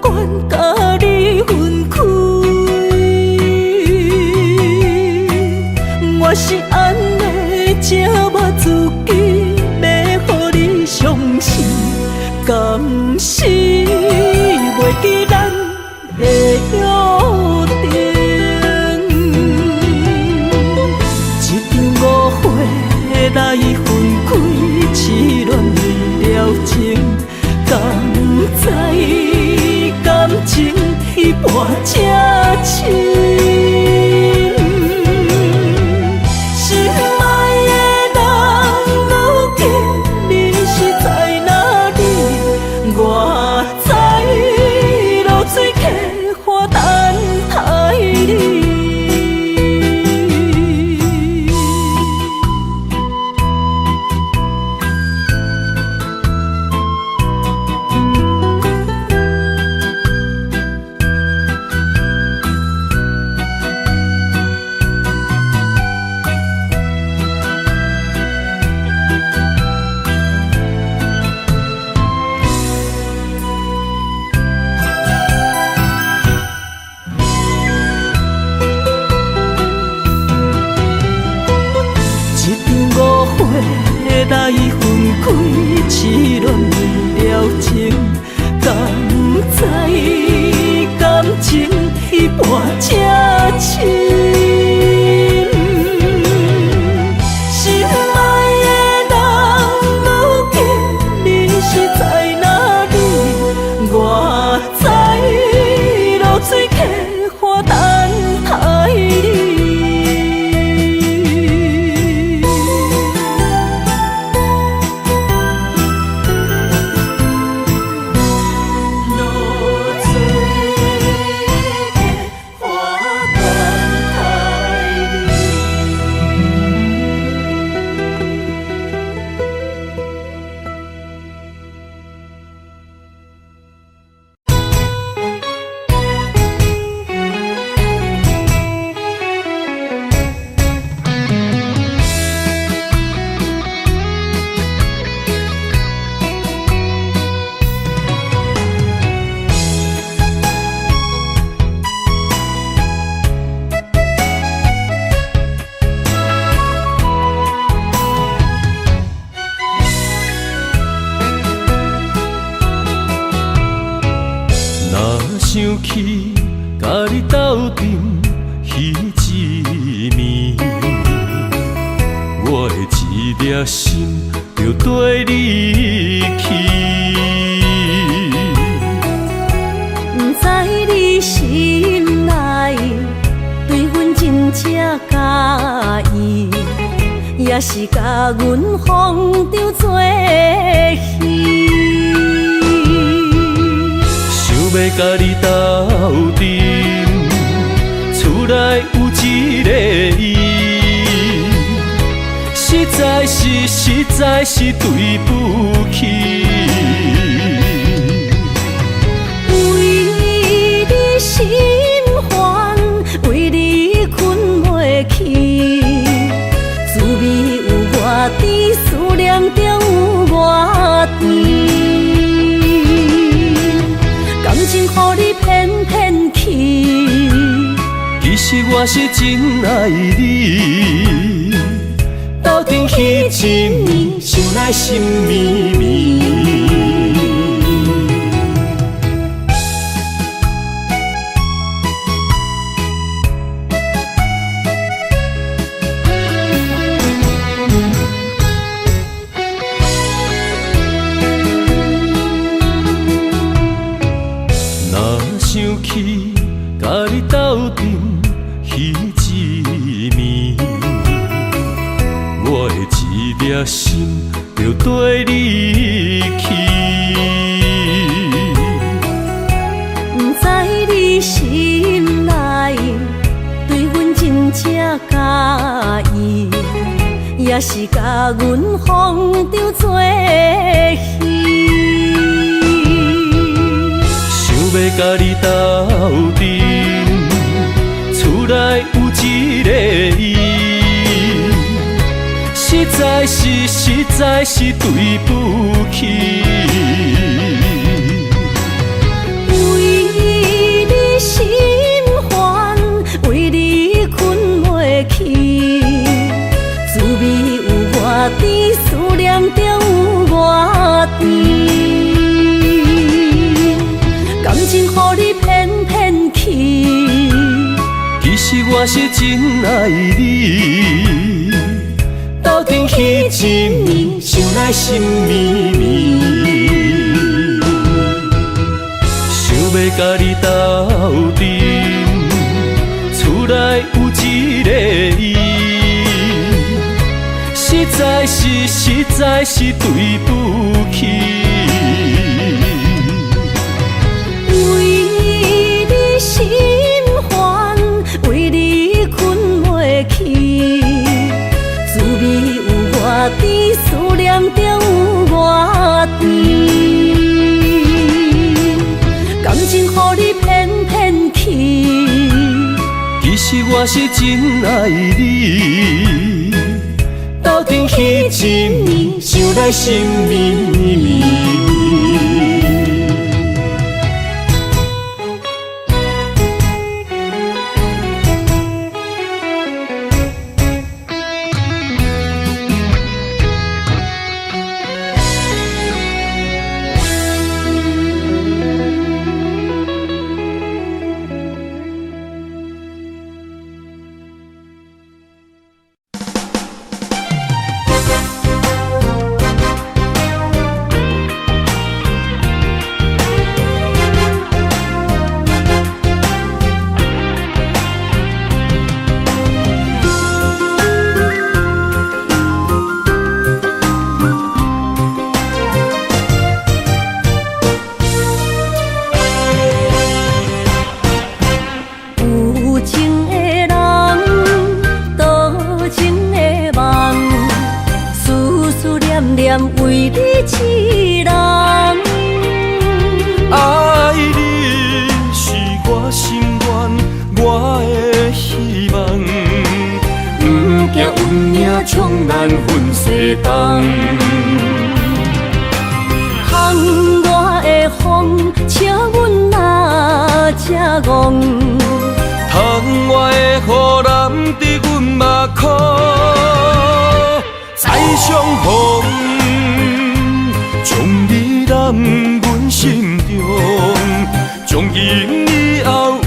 愿甲你分开。我是安尼借我自己，要予你相信，敢是袂记咱的约定。来分开，痴恋为了情，敢知感情一半这深？心爱的人，如今你是在哪里？我在露水来分开，痴恋了情，敢知感情一半才深。心爱的人，如今你是在哪里？我知落水客花等待你。想起甲你斗阵彼一暝，我的一粒心就跟你去。不知你心内对阮真正介意，也是甲阮放张做戏。要甲你斗阵，厝内有一个伊，实在是对不起。为你心烦，为你困袂去，滋味有外甜，思念就有外甜。感情予你骗骗去，其实我是真爱你，斗阵彼一暝，想来心绵绵。想起甲你斗阵彼一暝，我的一粒心就跟你去。不知你心内对阮真正介意，也是甲阮放张做戏。要甲你斗阵，厝内有一个伊，实在是对不起。为你心烦，为你困袂去，滋味有外甜，思念就有外甜。感情予你骗骗去，其实我是真爱你，斗阵彼一暝，想来心绵绵。想要甲你斗阵，厝内有一个伊，实在是对不起。心烦，为你困袂去，滋味有外甜，思念就有外甜。感情予你骗骗去，其实我是真爱你，斗阵彼一暝，想来心绵绵。念为你一人。爱你是我心愿，我的希望。不惊运命冲咱分世东。窗外的风，笑阮哪这戆。窗外的雨淋伫阮目眶，再相逢，将你揽阮心中，从今以后有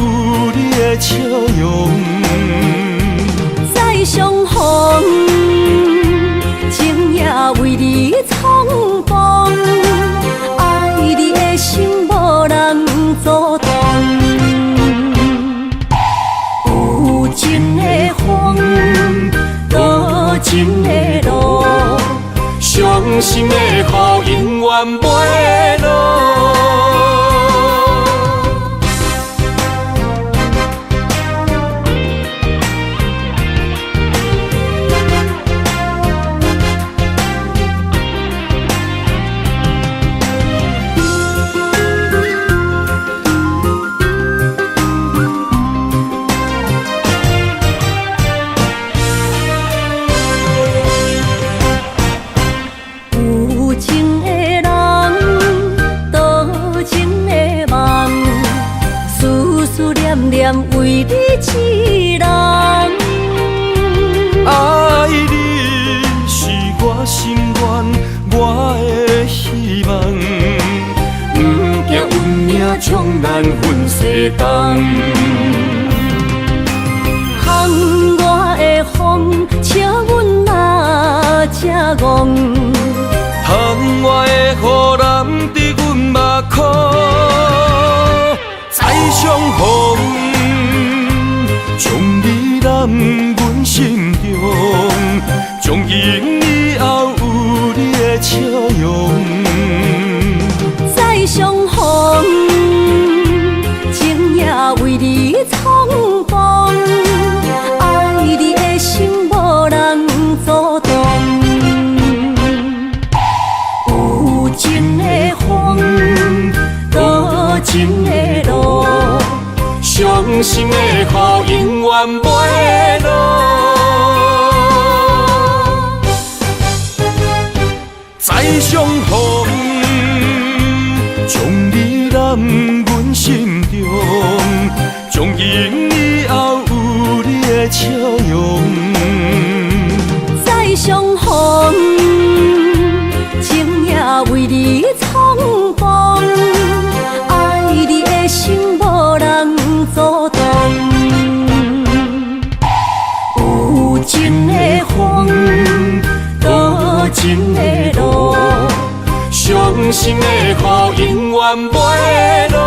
你的笑容。再相逢，情也为你冲动，爱你的心无人阻挡。有情的风，多情的路，伤心的雨永远袂落。为你一人，爱你是我心愿，我的希望。不惊运命冲咱分世东。窗外的风，笑阮哪这戆。窗外的雨淋伫阮目眶，再相逢。将你揽阮心中，从今以后有你的笑容。再相逢，情也为你冲动，爱你的心无人阻挡。有情的风，多情的路，伤心的雨永远袂落。再相逢，将你揽阮心中，从今以后有你的笑容。再相逢，情也为你冲动，爱你的心无人阻挡。有情的风，多情的路，伤心的雨永远袂落。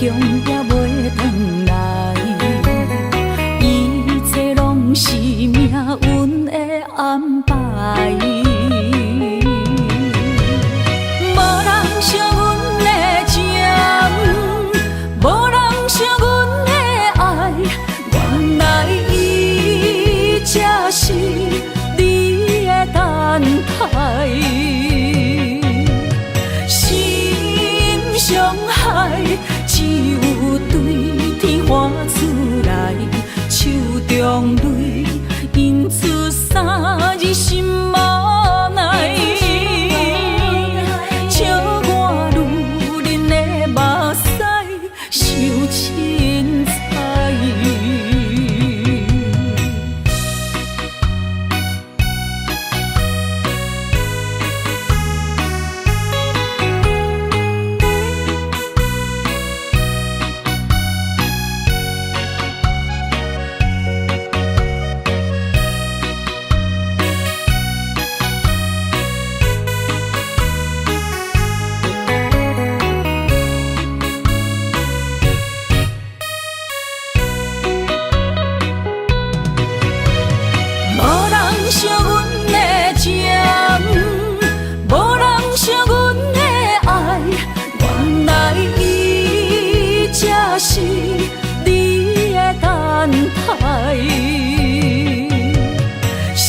也袂转来，一切拢是命运的安排。无人惜阮的情，无人惜阮的爱，原来伊才是你的等待。心伤害，只有对天花出来，手中泪印出三字心无奈。笑我女人的目屎受凊彩。惜阮的情，无人惜阮的爱，原来伊才是你的等待。心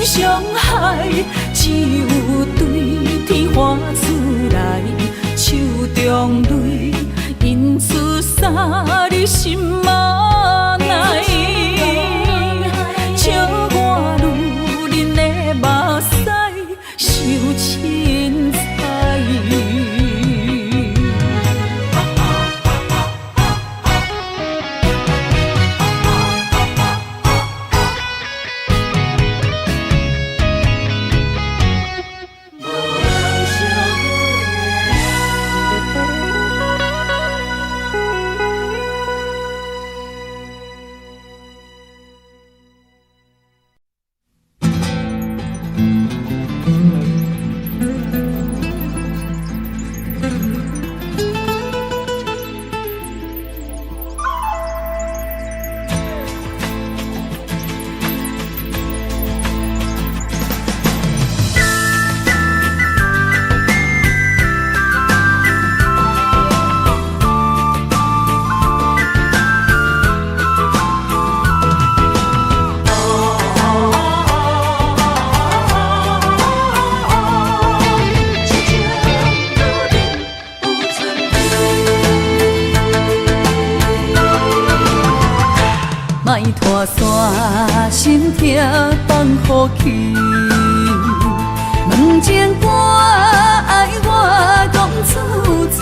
伤害，只有对天花出来，手中泪印出三字心无奈。笑我女人的目屎受凊彩。莫拖山，心痛放予去。问情歌爱我讲出嘴，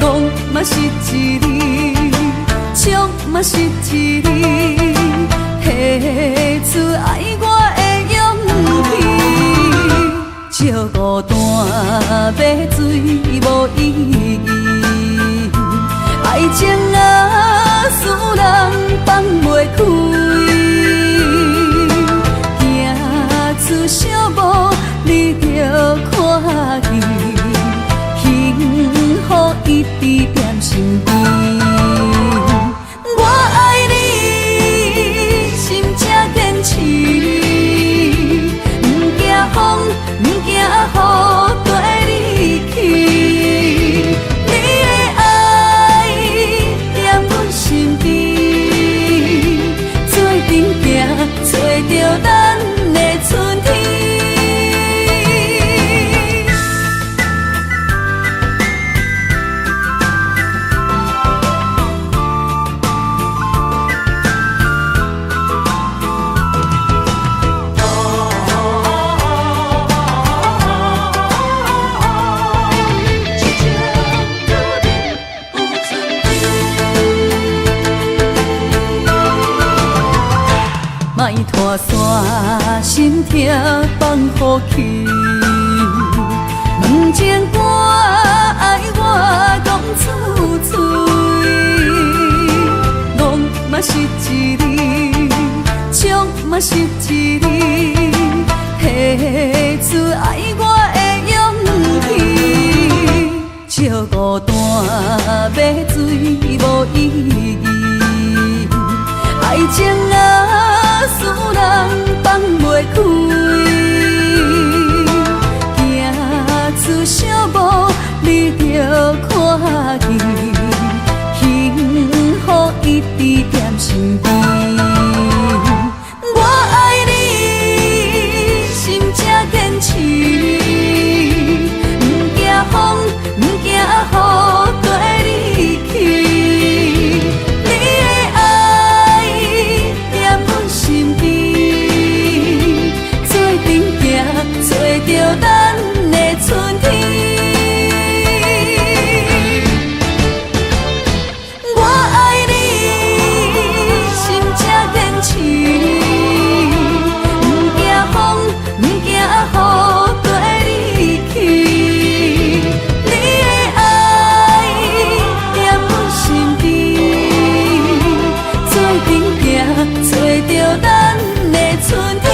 戆嘛是一字，唱嘛是一字，提出爱我的勇气。照孤单买水无意义，爱情啊。使人放袂开，行出小步你着看见，幸福一直踮身边。我爱你，心才坚持，不惊风，不惊雨跟你去。找着咱的春天。莫拖山，心痛放予去。问情歌爱我讲出嘴，戆嘛是一字，唱嘛是一字，提出爱我的勇气。孤单，要醉无意义。爱情啊，使人放袂开，行出小步，你着看见，幸福一直踮身边。我爱你，心才坚持。风，不惊雨跟你去，你的爱在阮身边，做阵行，找着咱的春天。我爱你，心才坚持，不惊风，不惊雨跟你去。找着咱的春天。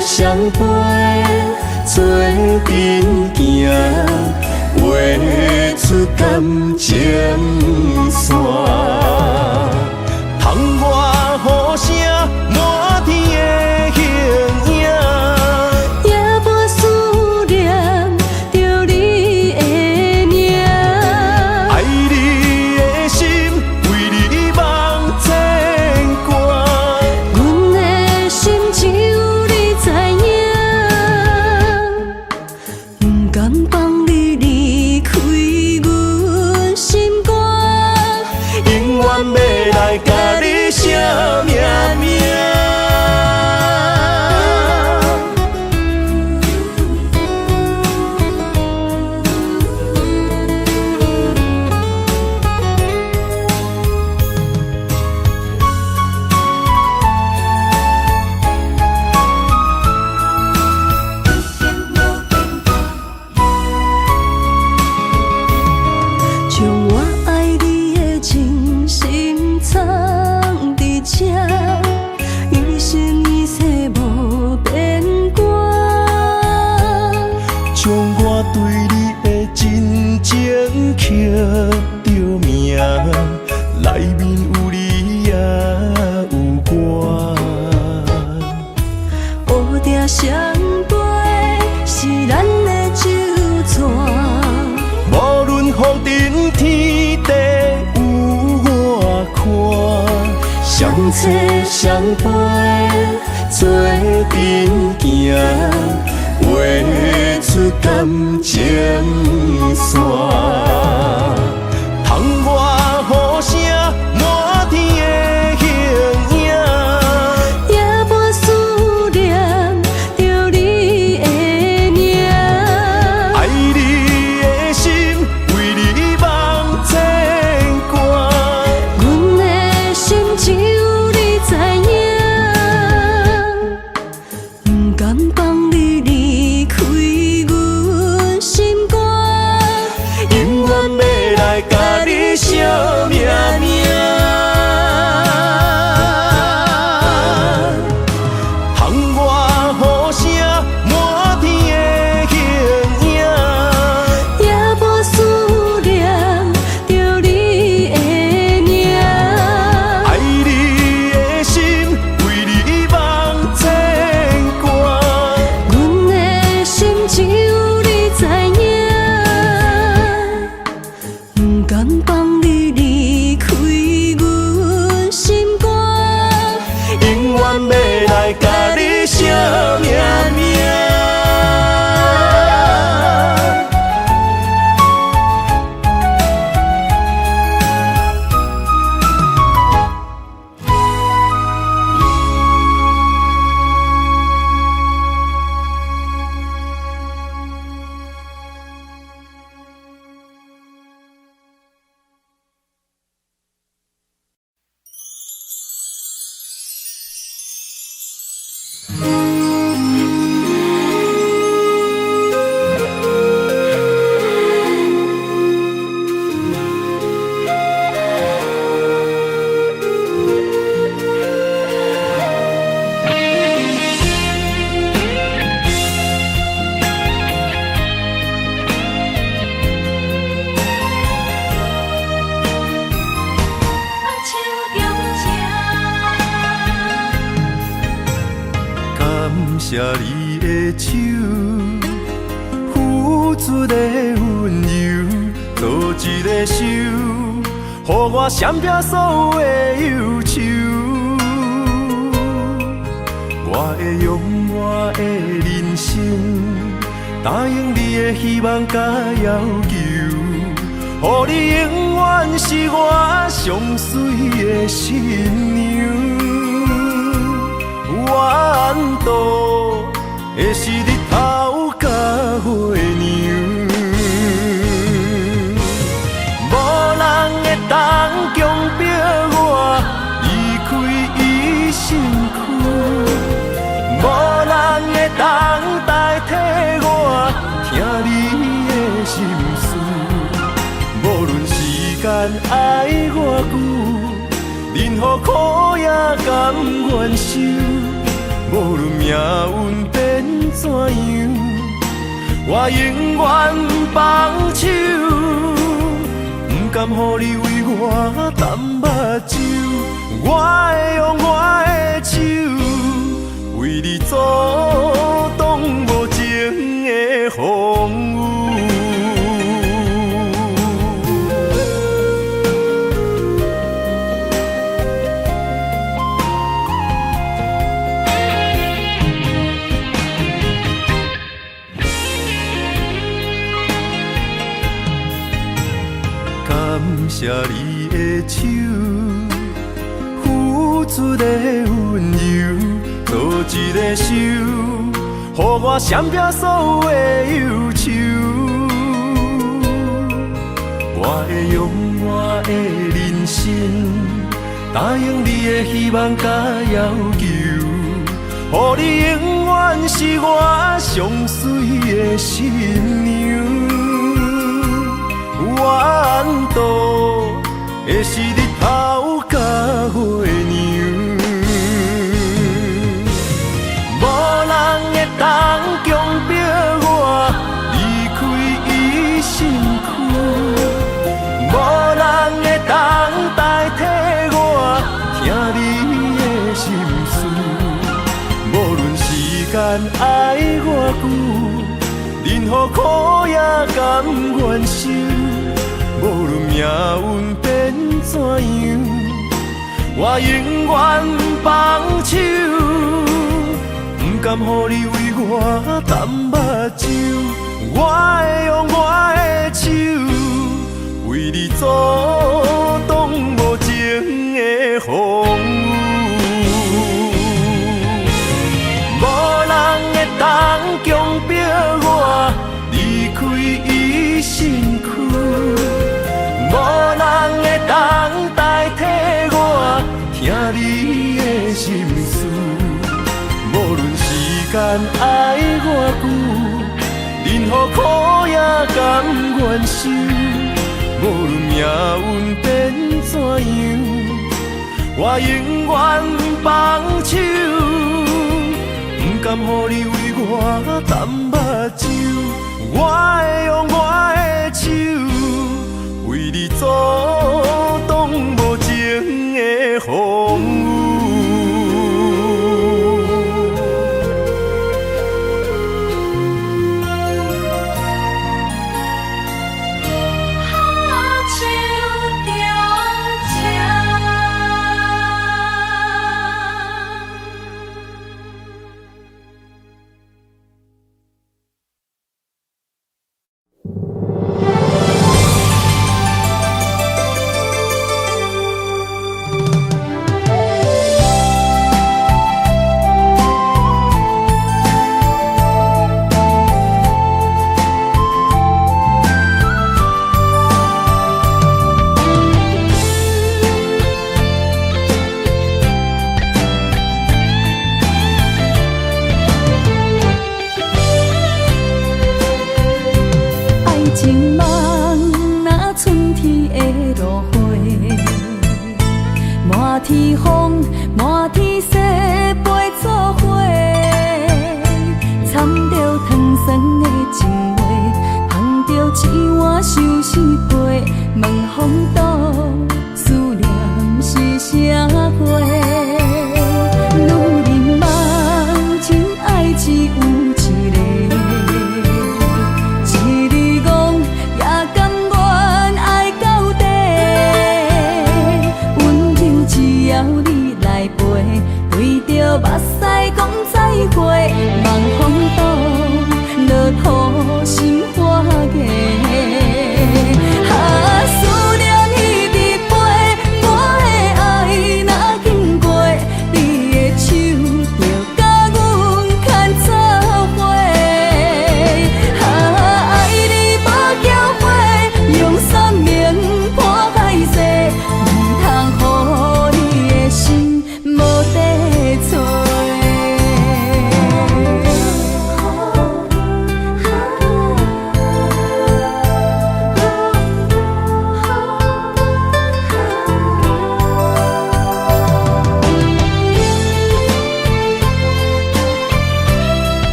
相陪做阵行，画出感情线。窗外雨声满天的形影，夜半思念着你的名。爱你的心为你梦牵挂，阮的心只有你知影。不甘放你离开阮心肝，永远要来甲你写命名。将我爱你的真心藏伫这，一生一世无变卦。将我对你的真情刻着名，内面有你也有我。乌蝶相陪是咱的酒泉。无论风尘天地有我看，相切相陪做阵行，画出感情线。窗外雨声满天的形影，夜半思念着你的名。爱你的心为你梦牵挂，阮的心只有你知影。不甘放你离谢你的手，付出的温柔，做一个手，予我闪避所有的忧愁。我会用我的人生，答应你的希望甲要求，予你永远是我上水的新娘。缘途会是日头甲月亮，无人会当强迫我离开伊身躯，无人会当代替我听你的心事。无论时间爱偌久，任何苦也甘愿受。无论命运变怎样，我永远放手，不甘予你为我淡目睭。我会用我的手，为你阻挡无情的风雨。感谢你的手，付出的温柔，做一个手，予我闪避所有的忧愁。我会用我的人生，答应你的希望甲要求，予你永远是我上水的新娘。缘途会是日头甲月亮，无人会当强迫我离开伊身躯，无人会当代替我听你的心事。无论时间爱偌久，任何苦也甘愿受。无论命运变怎样，我永远放手，不甘予你为我淡目睭。我会用我的手，为你阻挡无情的风雨。无人会当强迫我离开伊身躯，无人会当代替我听你的心事。无论时间爱偌久，任何苦也甘愿受。无论命运变怎样，我永远放手，不甘予你为我淡目睭。我会用我的手，为你阻挡无情的风雨。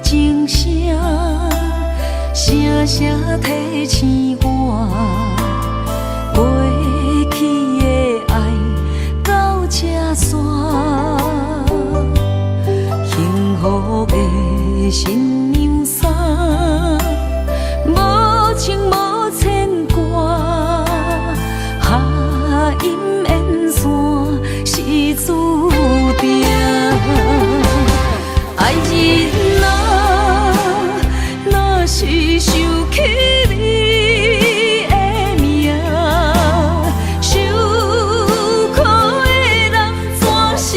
情声，声声提醒我，过去的爱到这线，幸福的新娘衫，无情无牵挂，下阴缘线是注定。爱人啊，若是想起你的名，受苦的人全是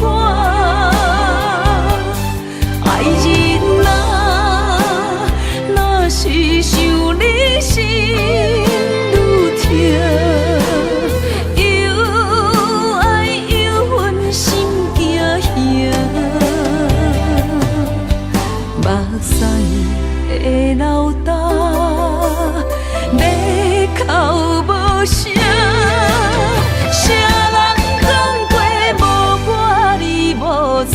我。爱人啊，若是想你心愈痛，又爱又恨心惊吓。目屎的流干，要哭无声，谁人讲过无我你无带？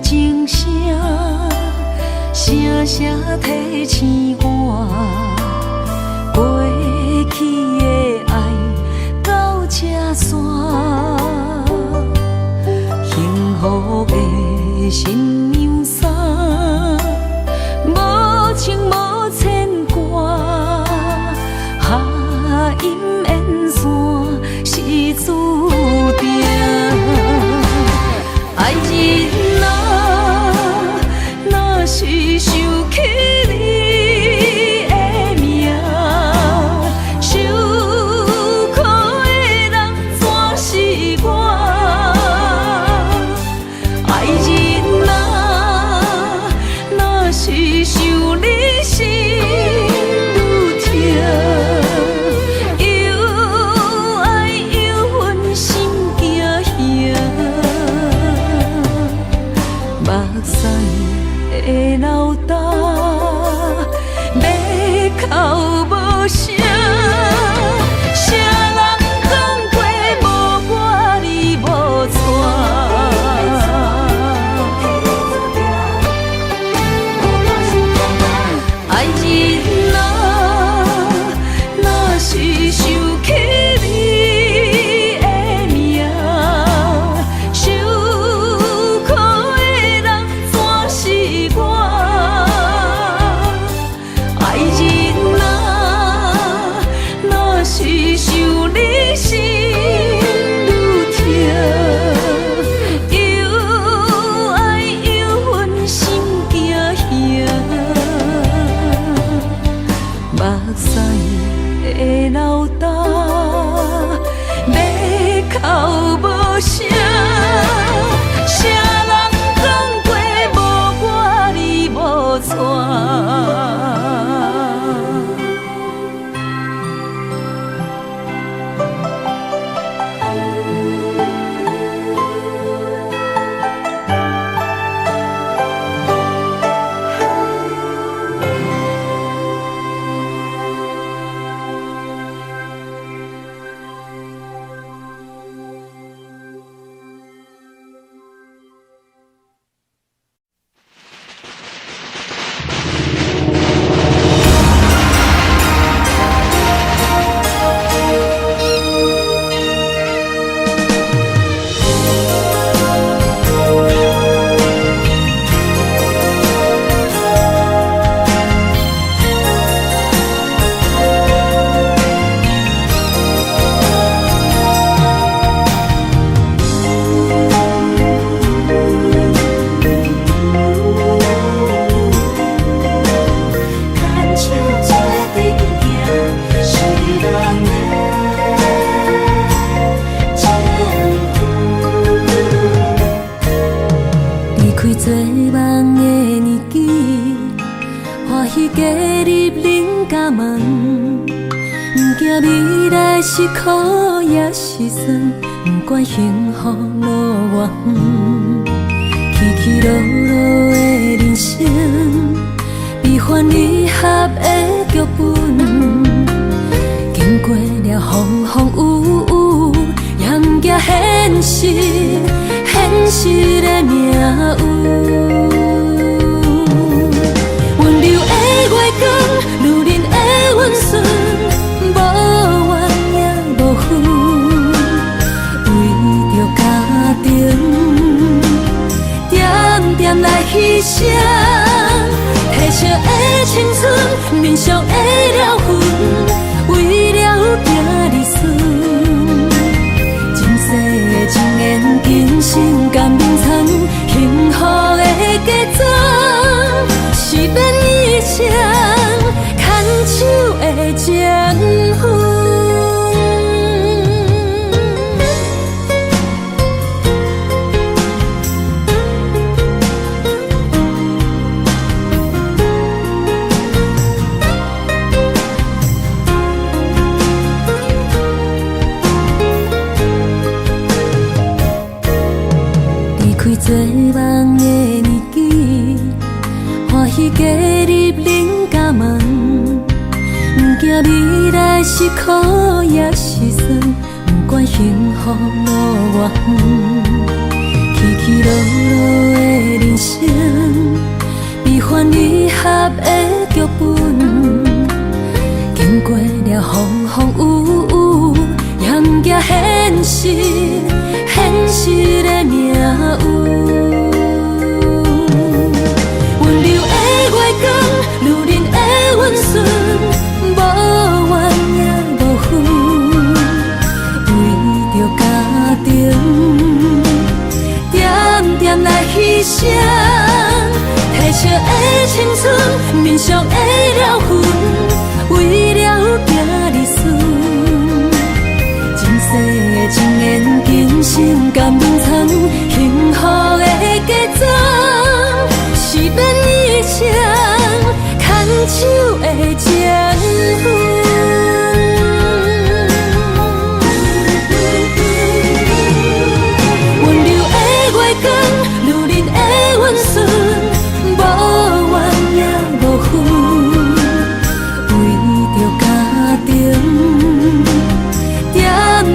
情声，声声提醒我，过去的爱到这线，幸福的新娘衫，无情无牵挂，下阴缘线是注定。爱人啊，若是想起你的名，受苦的人全是我。爱人啊，若是想你心愈痛，又爱又恨心惊吓。目屎的流干，要哭无声，谁人讲过无我你无带？爱人啊，若是想起你的名，受苦的人全是我。爱人啊，若是想你心愈痛，又爱又恨心惊吓。目屎的流干，要哭无声，谁人讲过无我你无带？入冷甲梦，不惊未来是苦也是酸，不管幸福路偌远，起起落落的人生，悲欢离合的剧本，经过了风风雨雨，也不惊现实，现实的命运。温柔的月光，女人的温顺，无怨也无恨，为着家庭，点点来牺牲。褪色的青春，面上的了痕，为了行日顺。前世的情缘，今生甘眠藏，幸福的嫁妆，是免一生牵手的情分。做梦的年纪，欢喜加入冷甲梦，不惊未来是苦也是酸，不管幸福路偌远，起起落落的人生，悲欢离合的剧本，经过了风风雨雨，也不惊现实，现实的命运。温柔的月光，女人的温顺，无怨也无恨，为着家庭，点点来牺牲。褪色的青春，面上的了痕，为了行日顺。前世的情缘，今生甘眠藏，幸福的嫁妆，是免一生牵手的情分。温柔的月光，女人的温顺，无怨也无恨，为着家庭，点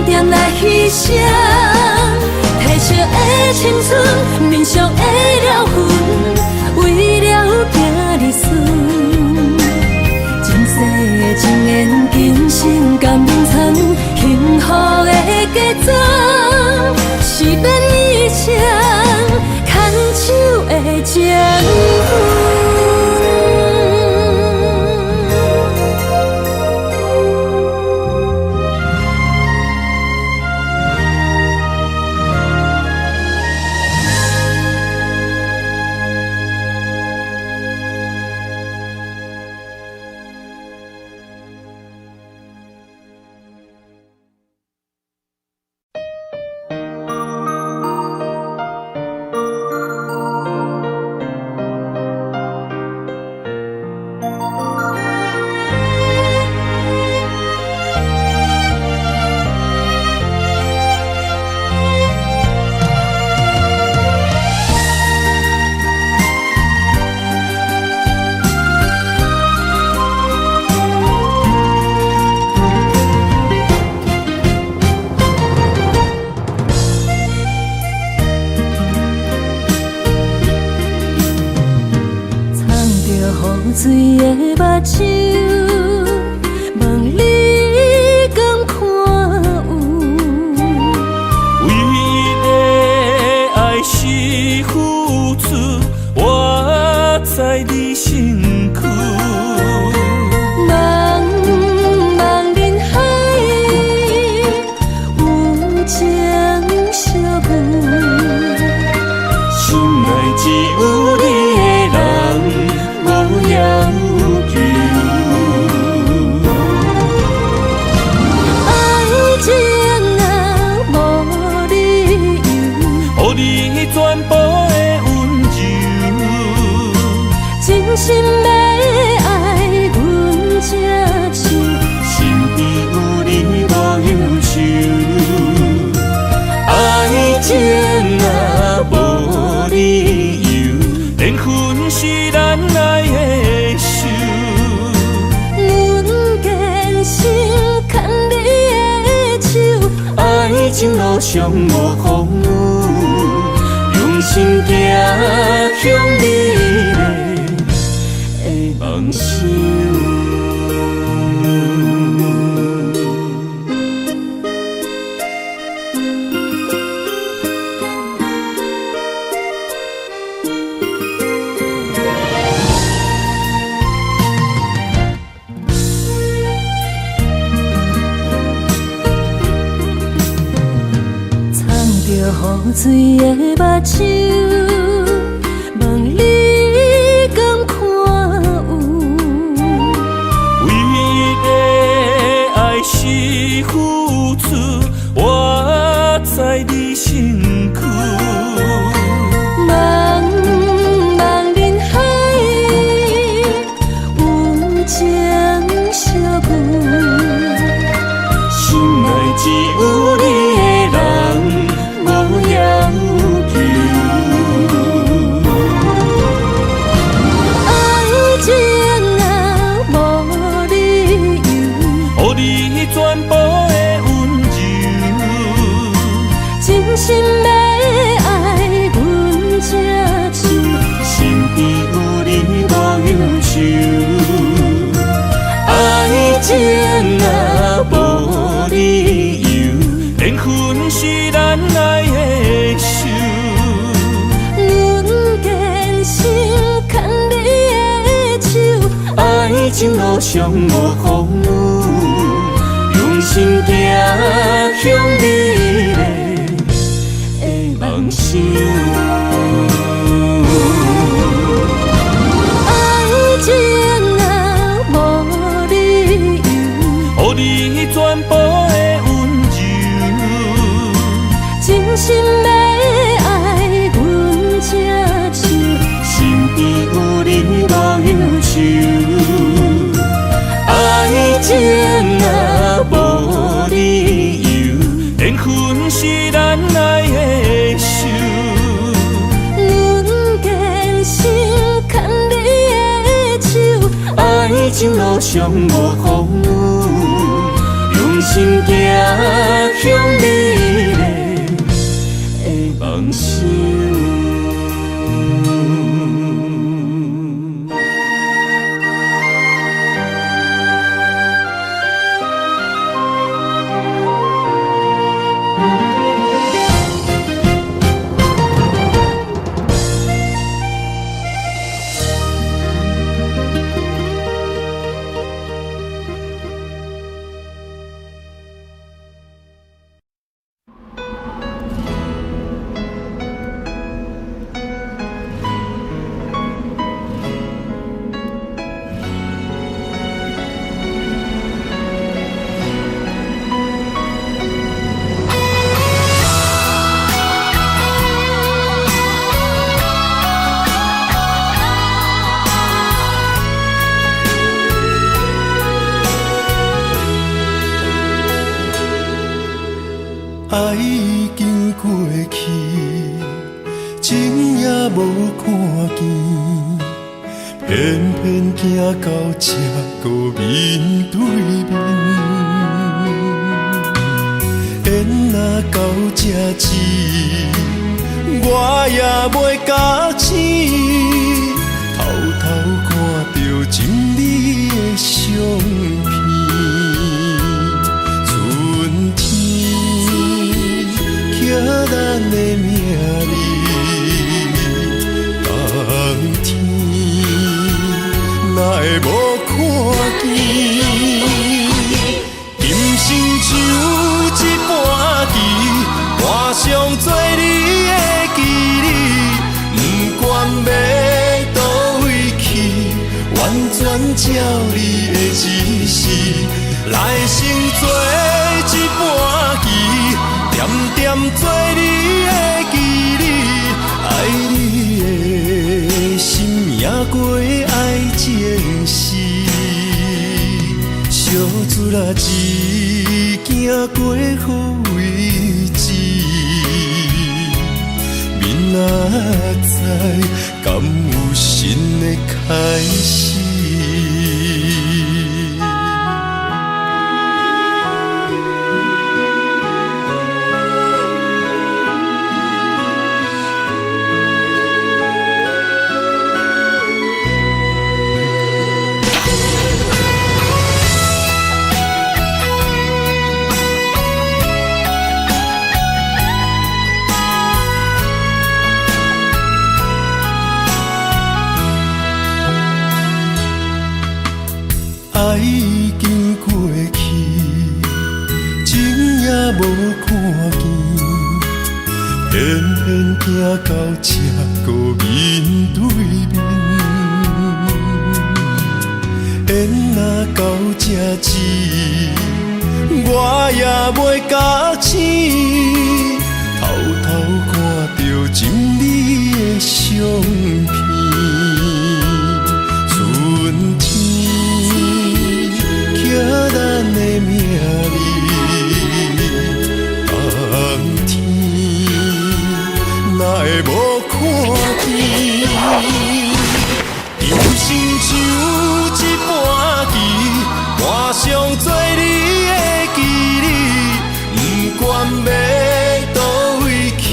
点来牺牲。褪色的青春，面上的了痕，为了行日顺。前世的情缘，今生甘眠藏，幸福的嫁妆，是免一生牵手的情分。情路上无风雨，用心行向美丽的梦想。雨水的目睭，望你敢看有？为的爱是付出，我在你身躯。茫茫人海，有情相遇，心内只有你的人。无要求，爱情若无理由，予你全部的温柔，真心要爱阮才手，身边有你无忧愁。爱情若无理由，缘分是咱爱的手。阮坚信牵你的手，爱情路上无风雨，用心行向美丽的梦想。爱情若无理由，予你全部的温柔，真心要爱阮才手，身边有你无忧愁。爱情若无理由，缘分是咱爱的手。阮坚信牵你的手，爱情路上无风雨，用心行向美丽的梦想。爱已经过去，情也无看见，偏偏行到这个面对面。缘若到这止，我也袂甲醒，偷偷看到情你的相片。咱的名字，冬天哪会无看见？今生就一半棋，换上做你的记忆，不管要倒位去，完全照你的指示，来生做一半棋。点点做你的记忆，爱你的心也过爱情诗，小船啊一行过好位置，明仔载敢有新的开始？爱已经过去，情也无看见，偏偏行到这个面对面。缘若到这止，我也袂甲醒，偷偷看着情侣的相片。春天刻咱的名字，冬天哪会无看见？人生像一盘棋，换上做你的记忆，不管要倒位去，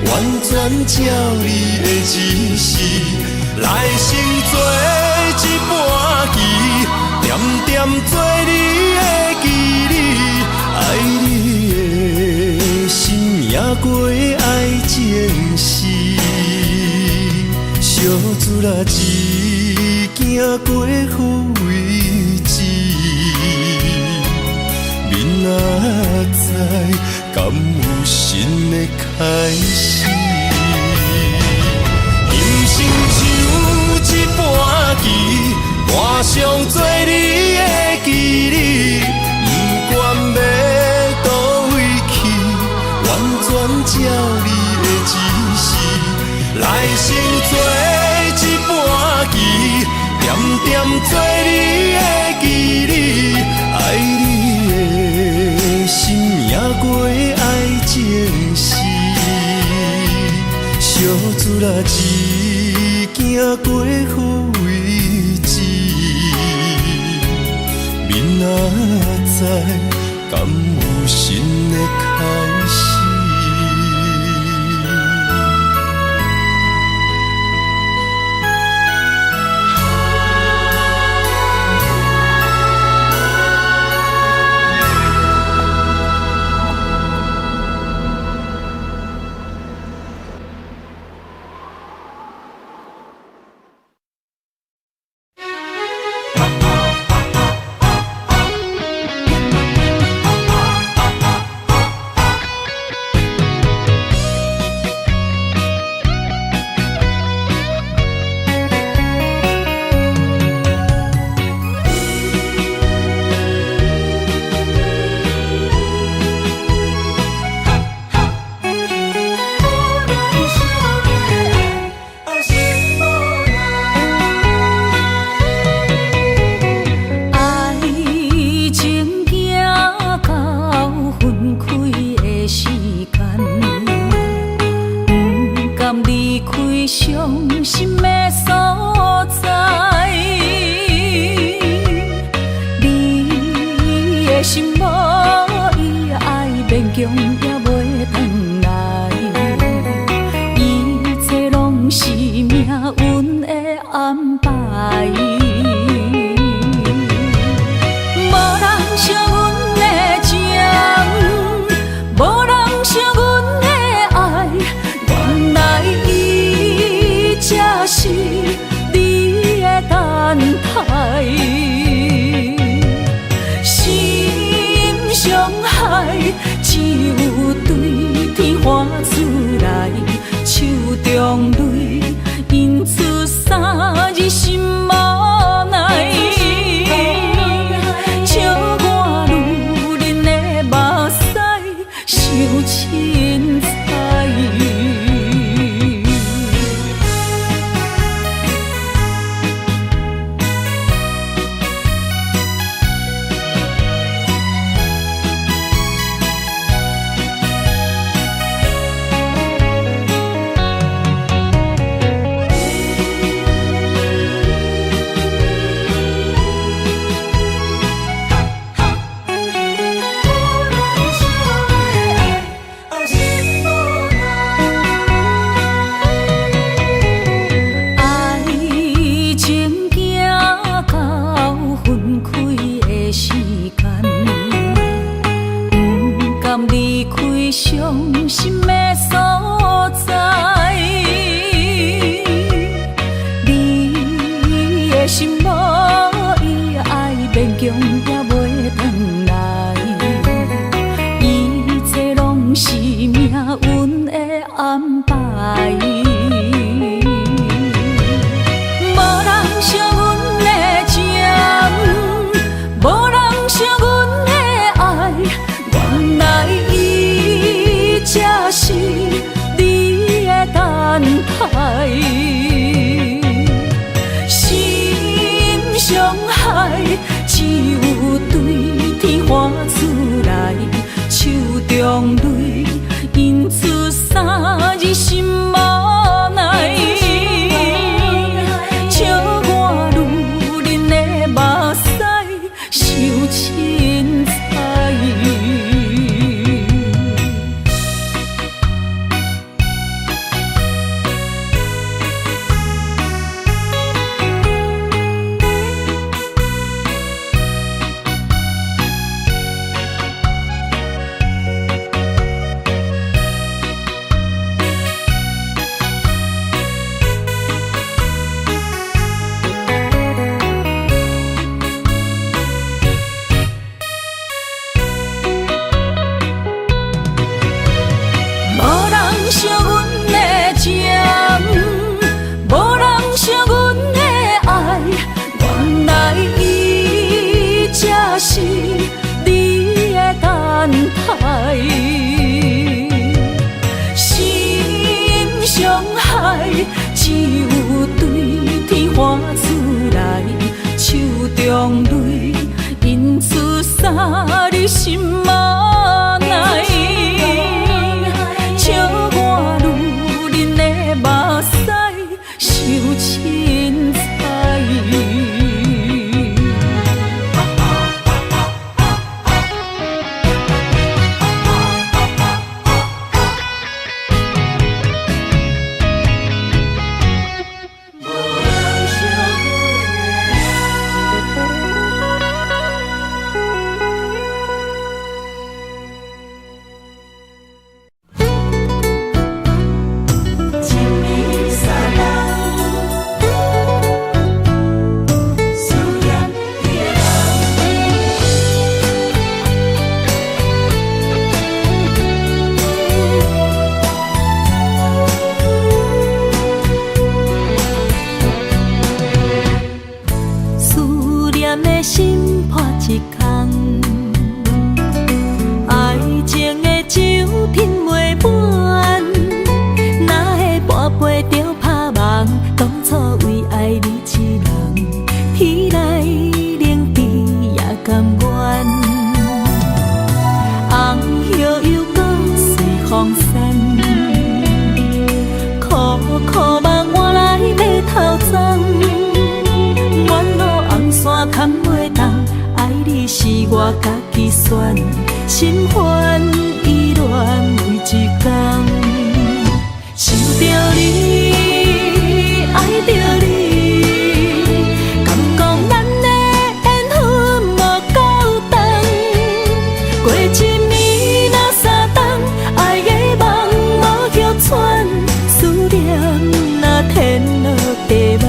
完全照你的指示，来生做一盘棋，点点做你的记忆，爱你的心也过爱情诗，小子啦一行过好位置，明仔载敢有新的开始？人生像一盘棋，换上做你的记忆，不管要倒位去，完全照你的指示，来生做一盘棋，点点做你的记忆，爱你的心也过爱情诗，小子啦一行过好位置，明仔载敢有新的开始？强也袂转来，一切拢是命运的安排。无人惜阮的情，无人惜阮的爱，原来伊才是你的等待。伤害只有对天花出来，手中泪因出三字心无奈，笑我女人的目屎受凊彩。是你的等待，心伤害只有对天花出来，手中泪因出三字心无奈，笑我女人的目屎受凊彩。我家己选，心烦意乱每一天，想着你，爱着你，敢讲咱的缘分无够长，过一暝若三冬，爱的梦无许喘，思念若天落地网。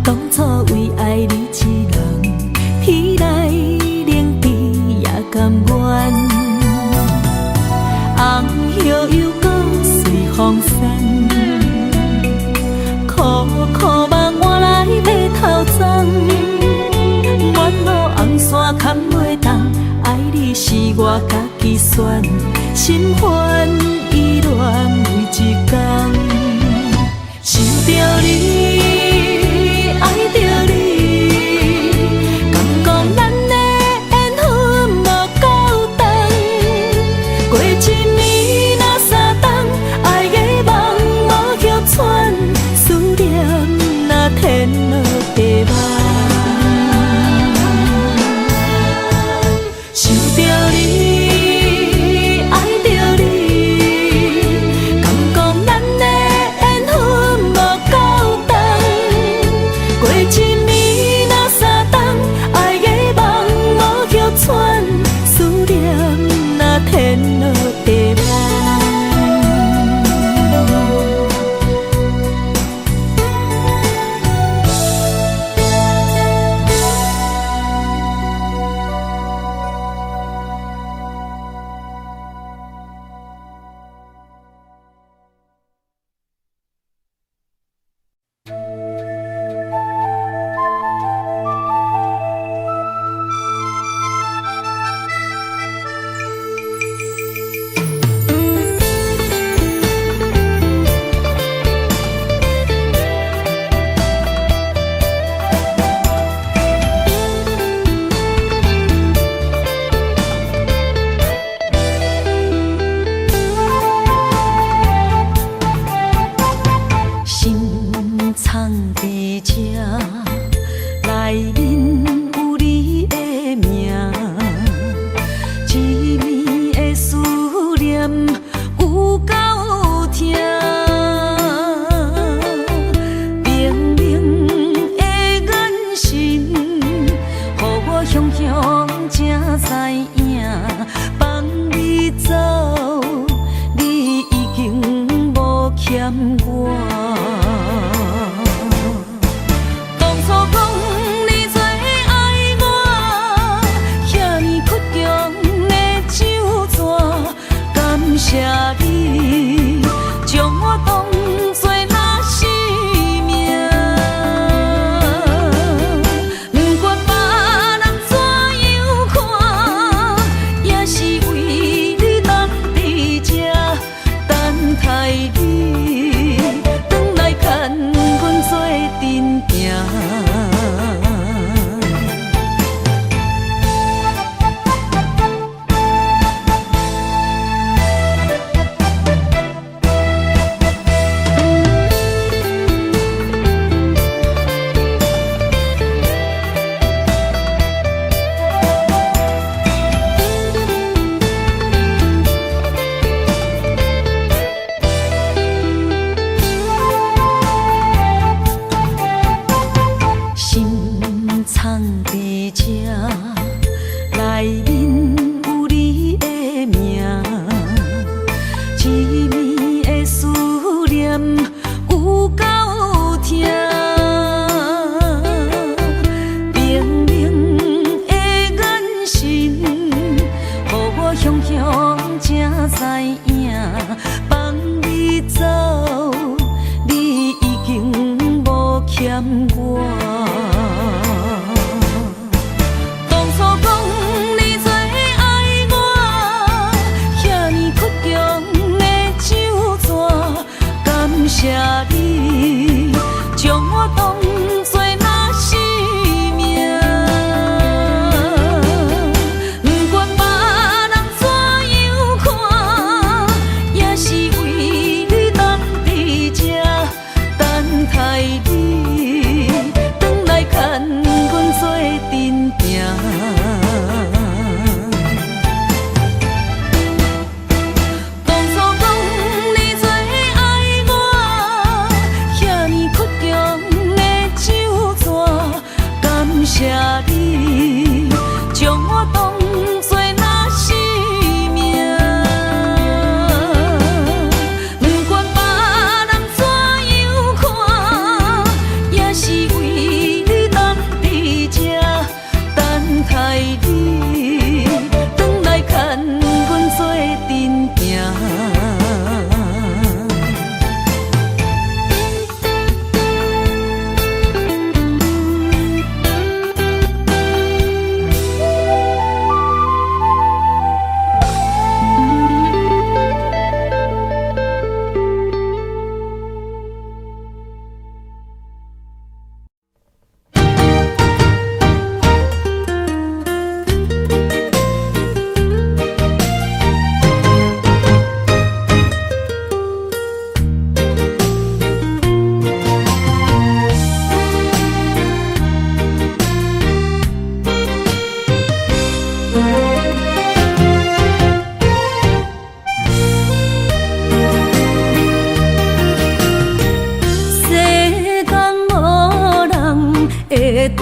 当初为爱你一人，天来冷滴也甘愿。红叶又搁随风散，苦苦梦换来马头鬃。远路红线牵袂动，爱你是我家己选，心烦意乱每一天，想着你，爱着你，敢讲咱的缘分无够长，过一暝若三冬，爱的梦无许喘，思念若天落地网。才知影，放你走，你已经无欠我。当初讲你最爱我，遐尼屈强的手纸，感谢你将我当作那生命。不管别人怎样看，也是为你当伫这等待你，转来牵阮做阵行。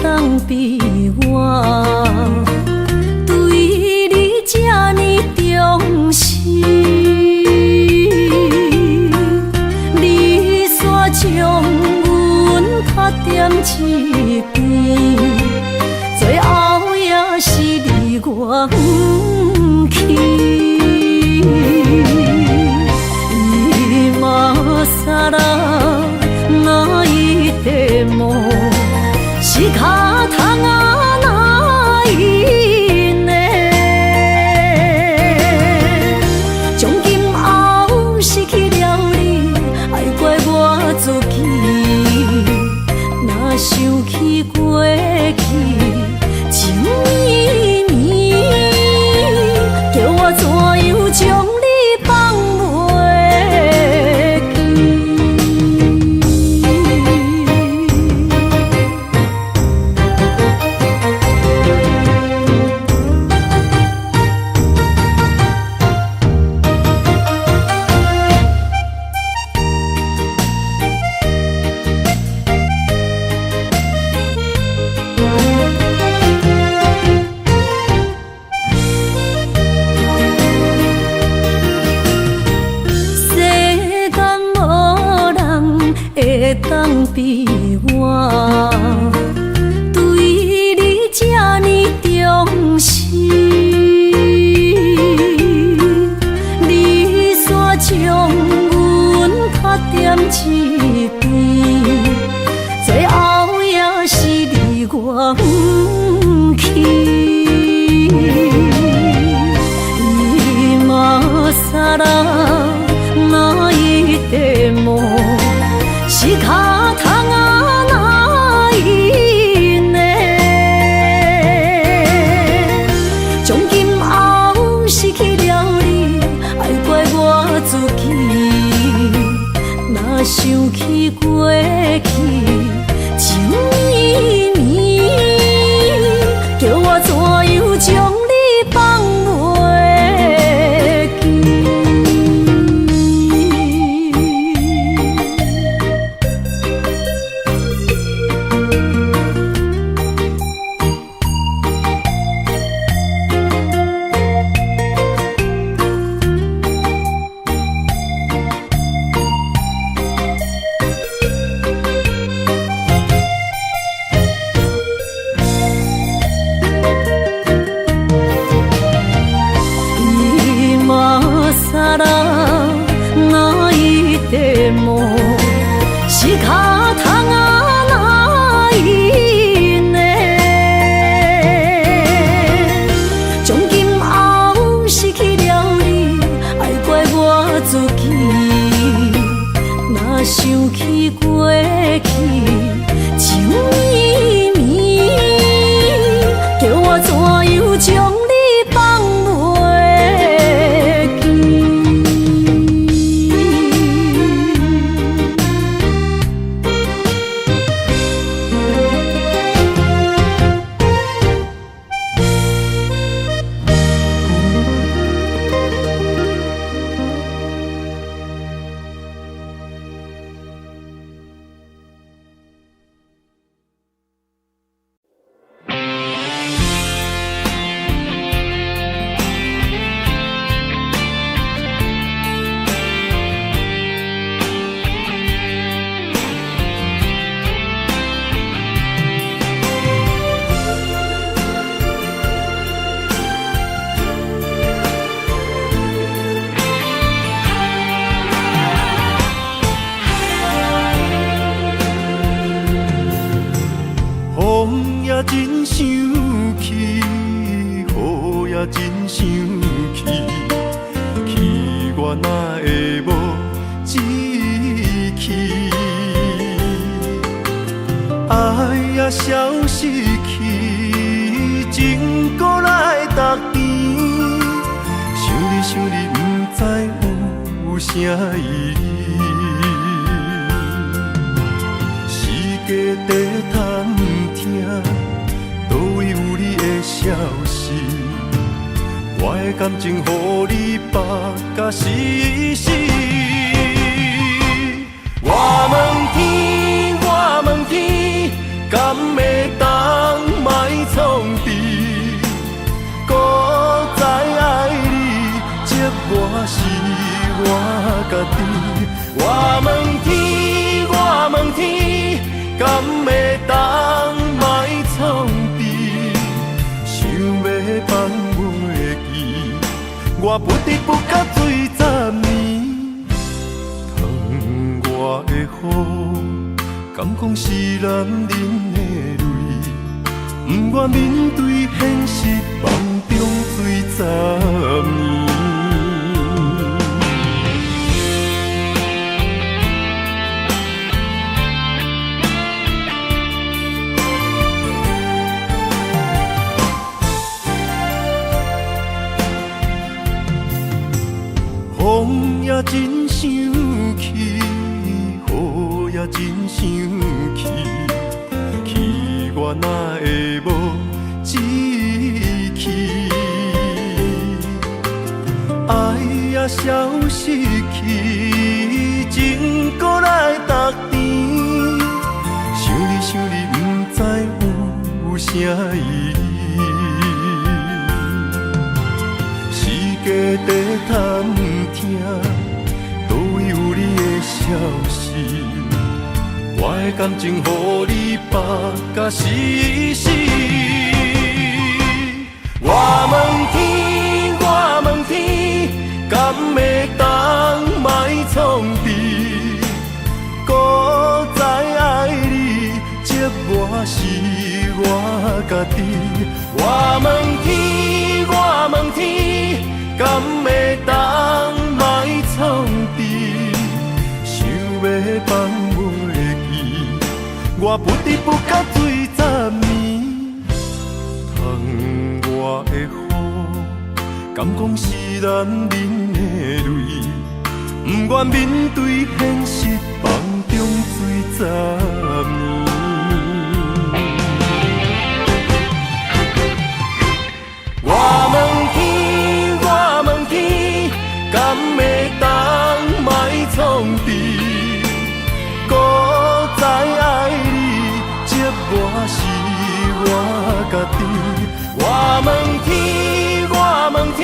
当比我对你这呢重视，你煞将阮拍点一边，最后也是你我不去。今ら泣いても仕方がないね。从今后失去了你，爱怪我自己。若想起过去情绵绵。 사랑哪一点梦是卡汤啊哪一年从今后失去了你爱怪我自己若想起过去情绵绵叫我怎样将你放袂记사랑哪一点梦是卡汤啊哪一年从今后失去了你爱怪我自己若想起过去情绵绵叫我怎样将你放袂记风也真生气，雨也真生气，气我哪会无志气？爱也消失去，情搁来逐甜。想你，不知有啥意义。世界在探听，倒位有你的消息？我的感情，予你绑甲死死。我问天，我问天，敢会当莫创治？搁再爱你，这我是我家己。我问天，我问天，敢会当莫创治？想要放袂记，我不得不甲水10年。疼我的雨，敢讲是男人的泪？不愿面对现实，梦中水10年。风也真生气，雨也真生气，气我哪会无志气？爱也消失去，情搁来逐甜。想你，不知有啥意义？世界在探听，倒位有你的消息？我的感情，予你绑甲死死。我问天，我问天，敢会当莫创治？搁再爱你，这我是我家己。我问天，我问天，敢会当我不知不觉醉十年。窗外的雨，敢讲是男人的泪？不愿面对现实，梦中醉十年。我问天，我问天，敢会当莫创治？古早爱你，接我是我家己。我问天，我问天，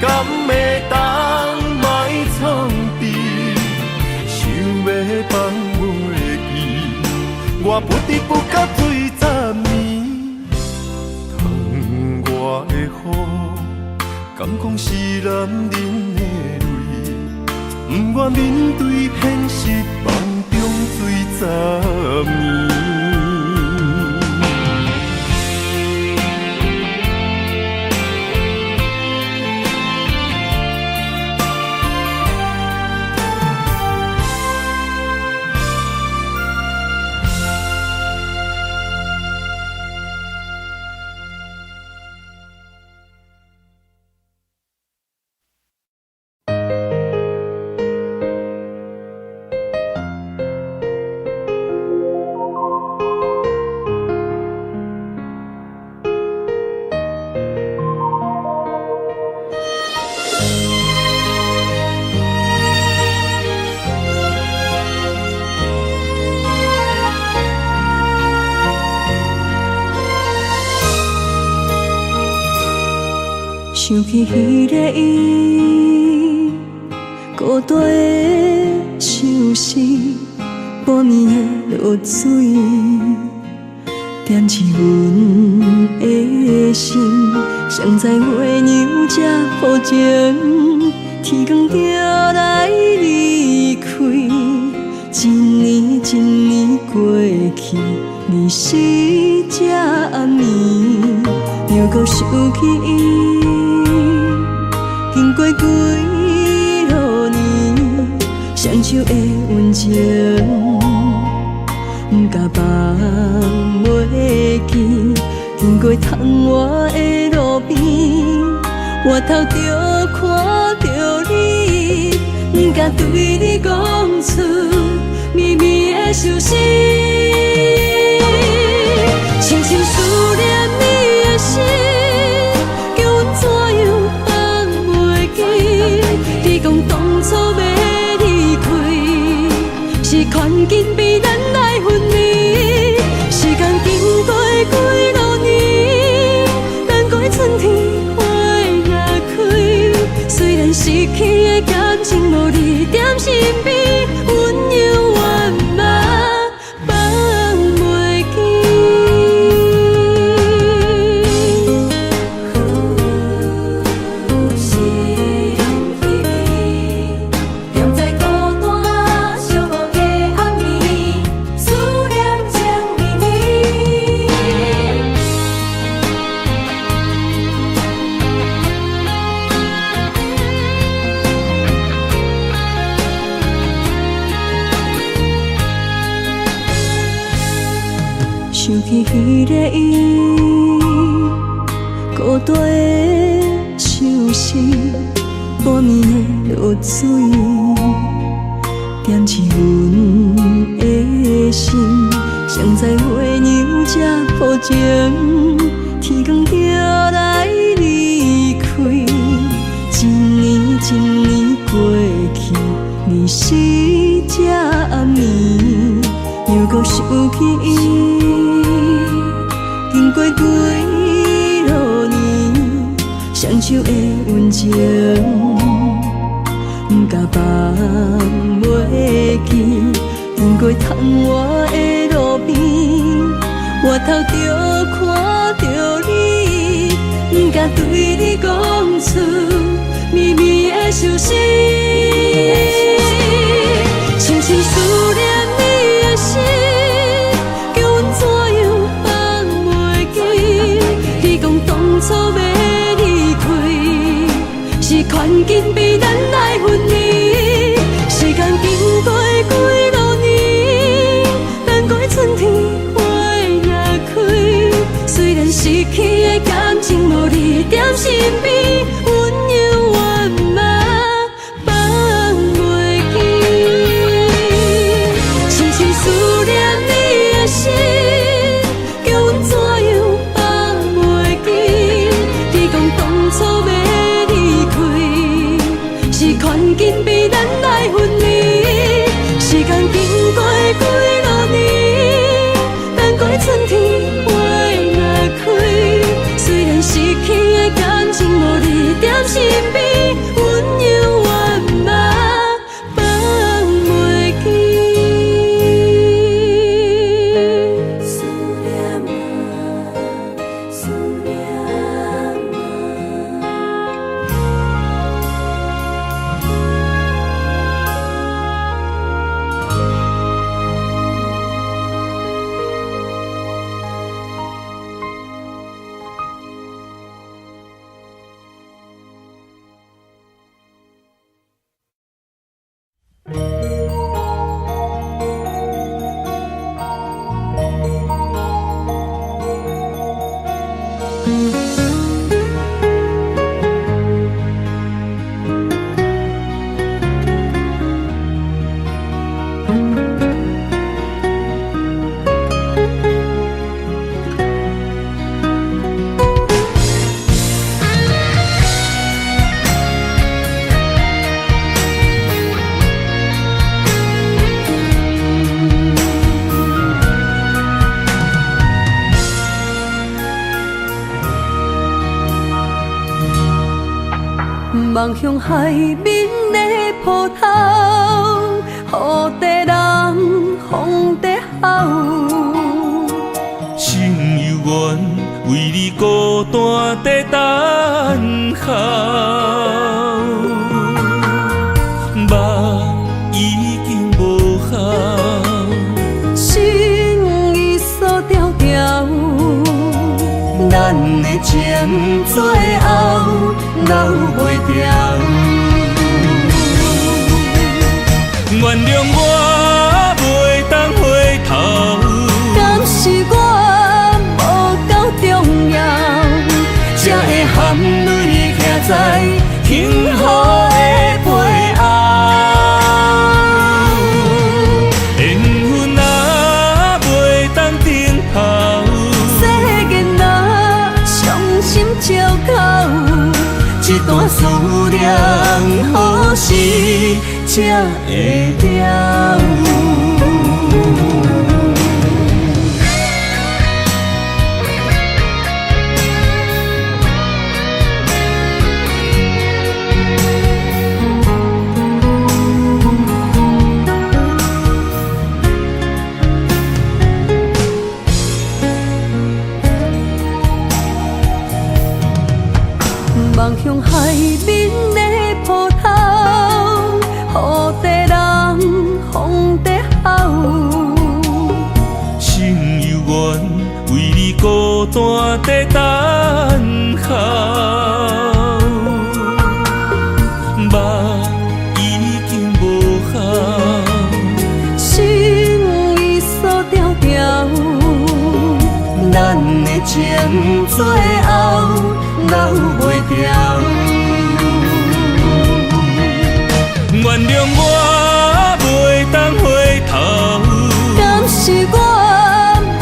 敢会当莫创治？想要放袂记，我不知不觉醉十年。窗外的雨，敢讲是男人的泪？不愿面对现实，梦中醉十年。想起彼个伊，孤单的相思，半暝的落水，点起阮的心。谁知月娘这好情，天光就来离开。一年一年过去，日时这暗暝，又搁想起伊。经过几落年，双手的温情，不敢放袂记。经过窗外的路边，我头就看到你，不敢对你讲出绵绵的相思。深深思念你的心，叫阮怎样？你讲当初要离开，是权紧被咱来分离。时间经过几落年，等过春天花也开。虽然失去的感情无你踮身边，阮永远嘛放袂记。想起彼个伊，孤单的相思，半暝的落水，点起阮的心。谁知月娘这好情，天光就来离开。一年一年过去，日时这暗暝，又搁想起伊。经过几落年，双手的温情，不敢放袂记。经过窗外的路边，我头就看到你，不敢对你讲出绵绵的相思。深深思念你的心，叫阮怎样放袂记。你讲当初要离开，是权紧被咱来分离。时间经过几落年，等过春天的感情无你踮身边，温柔我嘛放袂记。深深思念你的心，叫阮怎样放袂记？你讲当初要离开，是看紧比咱来分离。时间经过几落年，等过春天花若开。虽然失去的感情无你踮身边，温柔我嘛放袂记。思念啊，思念望向海面的波涛，雨地人，风地吼。心犹原为你孤单在等候，梦已经无效，心已锁条条。咱的情最后留袂掉。原谅我袂当回头，敢是我无够重要，才会含泪徛在幸福的背后。缘分啊袂当等候，世间啊伤心借口，一段思念何时才会了？望向海面的波涛，雨地人，风地吼。心犹原为你孤单在等候，梦已经无效，心已锁条条。咱的情最后留袂掉。原谅我袂当回头，敢是我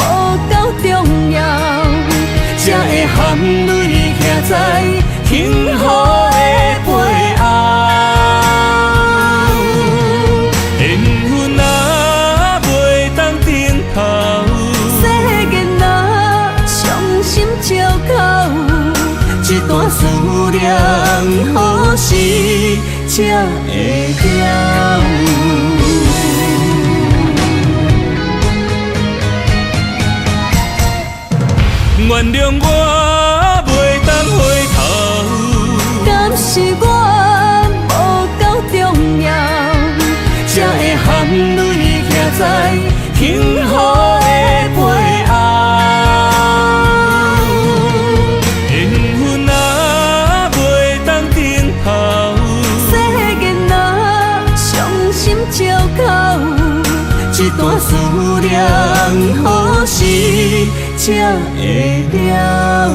无够重要，才会含泪徛在幸福的背后。缘分啊袂当等候，世间啊伤心借口，一段思念何时才会了？原谅我袂当回头，敢是我无够重要，才会含泪徛在幸福的背后。缘分啊袂当等候，世间啊伤心借口，一段思念何时才会了。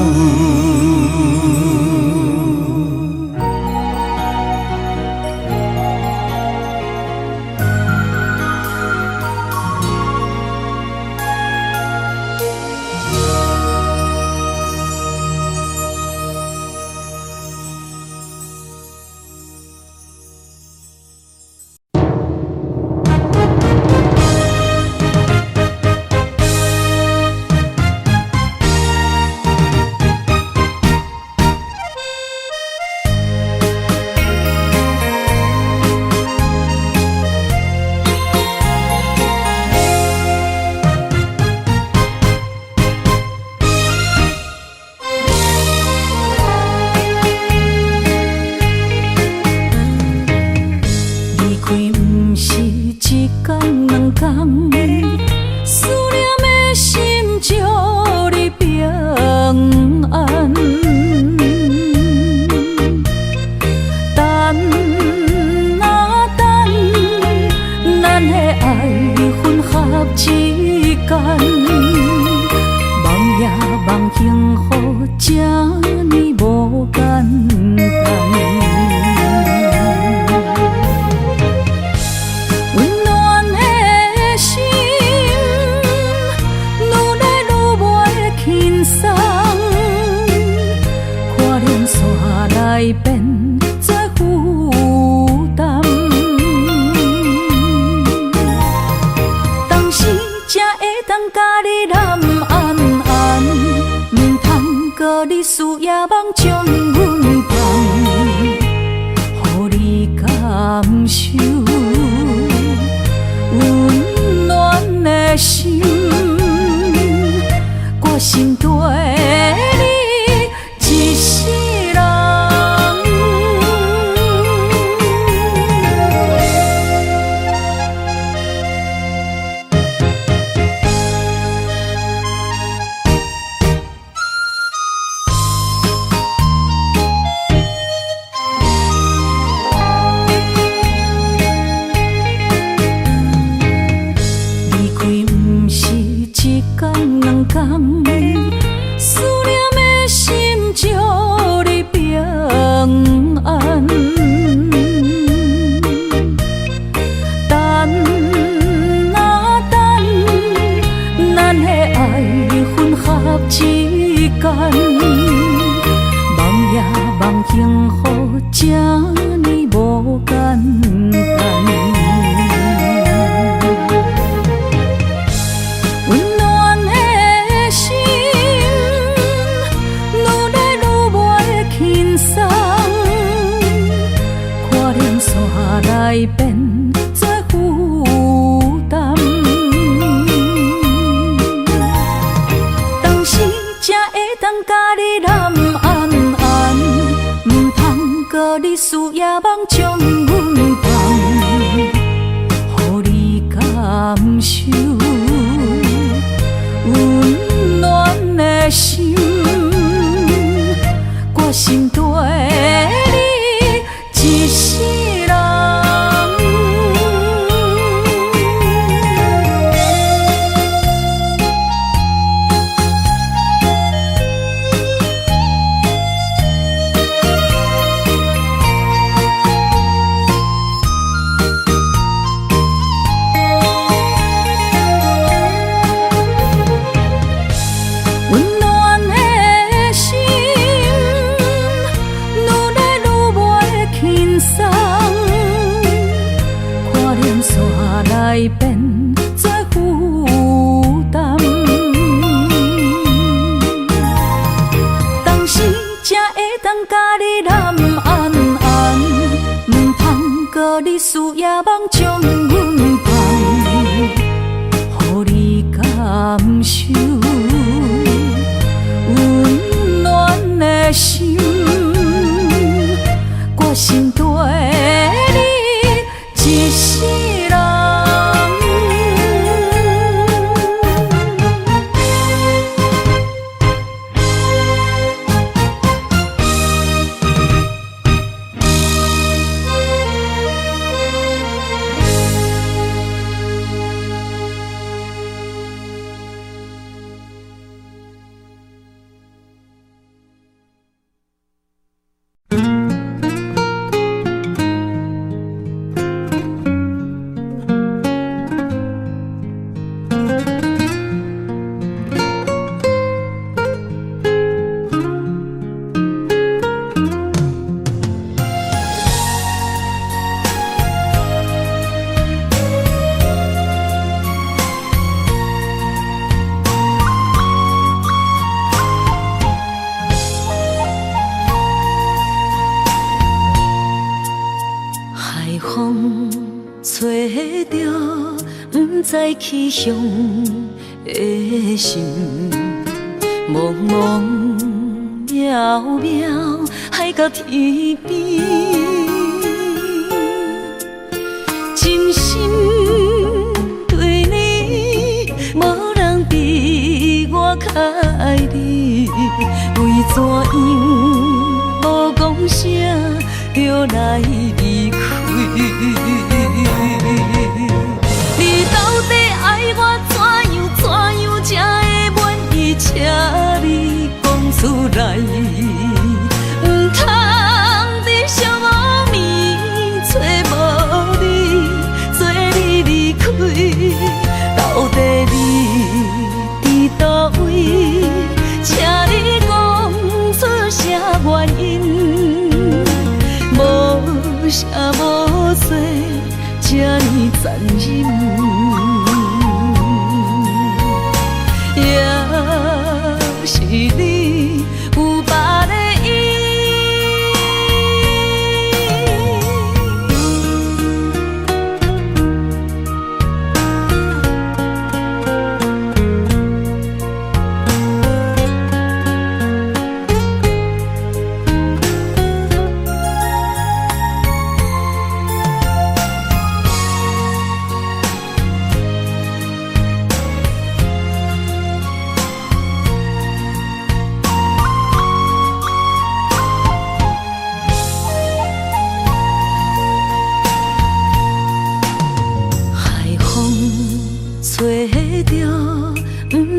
着不知去向的心，茫茫渺渺海到天边，真心对你，无人比我较爱你，为怎样无讲声就来离开？你到底爱我怎样才会满意？请你讲出来，唔通在寂无眠找无你，做你离开。到底你伫倒位？请你讲出啥原因？无啥无做，这呢残忍。也是你有别的意。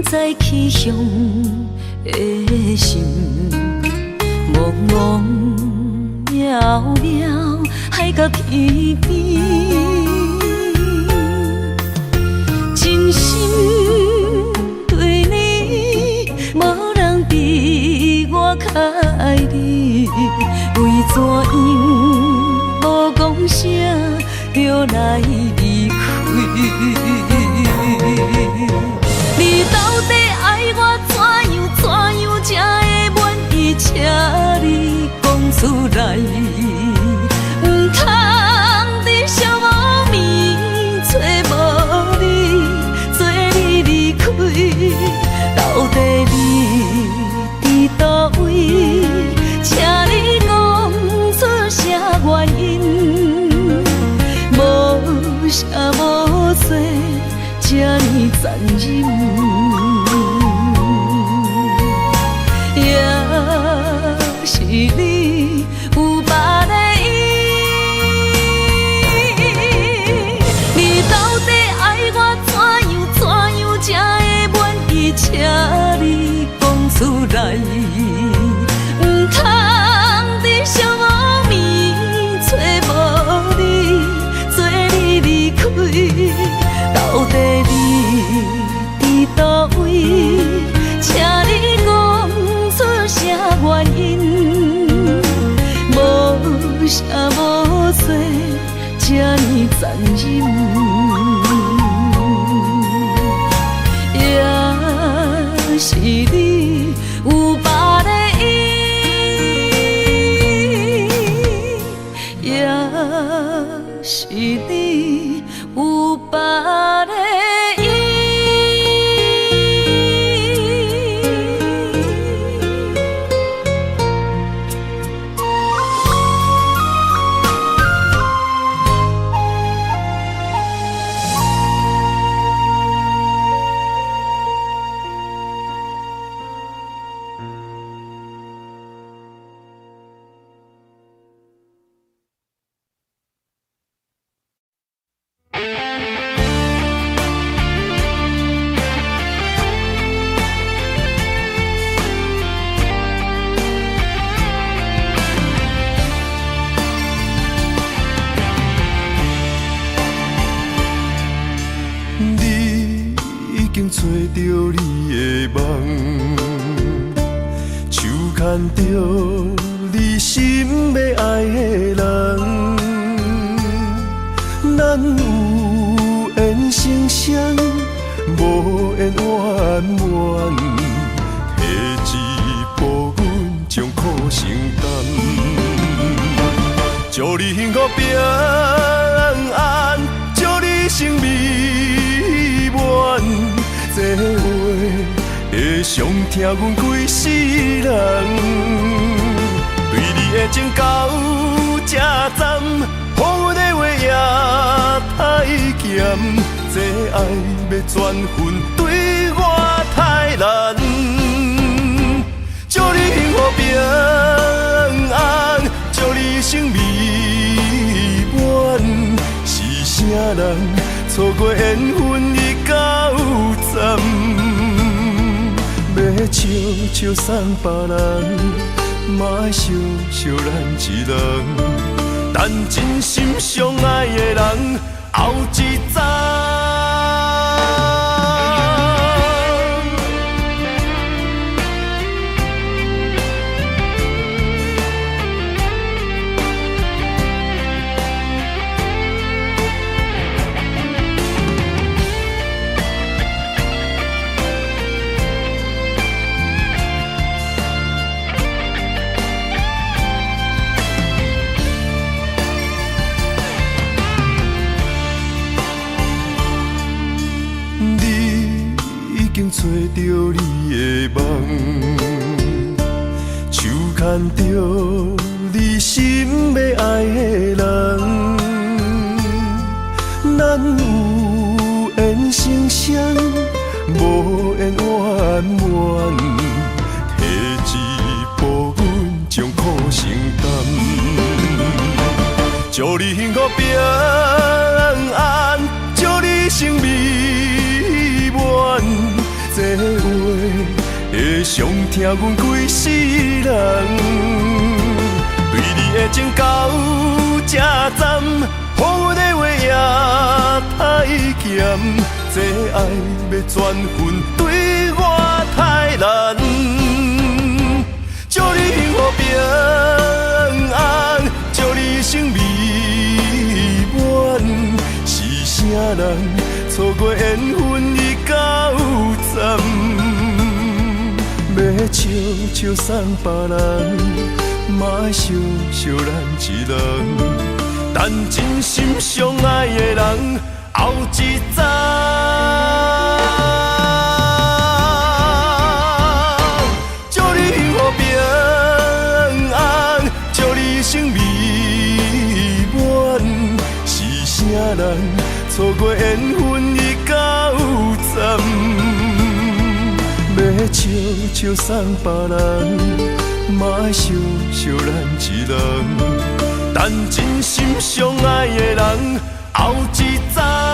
在去向的心，茫茫渺渺海到天边，真心对你，无人比我较爱你，为怎样无讲声就来离开？你到底爱我怎样才会满意？请你讲出来，唔通在寂无眠找无你，做你离开。到底你伫倒位？请你讲出啥原因？无啥无做，这呢残忍。也是你有别的意。你到底爱我怎样才会满意？请你讲出来，唔通在寂无眠找无你，做你离开。到底你伫倒位？请你讲出啥原因？无啥无做，这呢残忍。也是你有别的意，也是你有别的意。找着你的梦，手牵着你心要爱的人，咱有缘成双，无缘圆满，提一步阮将苦承担，祝你幸福平安，祝你生美满，这话会伤疼阮规世人。对你的情到这站，好阮的话也太咸，这爱要转分对我太难。祝你幸福平安，祝你生美满。是啥人错过缘分已到站？要笑笑送别人，嘛爱笑笑咱一人。但真心相爱的人，后一站。找到你的梦，手牵着你心要爱的人，咱有缘成双，无缘圆满，提一步阮将苦承担。祝你幸福平安，祝你生美满。这话会伤疼阮规世人，对你的情到这站，好阮的话也太咸，这爱要转分对我太难。祝你幸福平安，祝你生美满。是啥人错过缘分已到站？要笑笑送别人，嘛爱笑笑咱一人。但真心相爱的人，后一站。祝你幸福平安，祝你生美满。是啥人错过缘分已到站？要笑笑送别人，嘛爱笑笑咱一人。但真心相爱的人，后一站。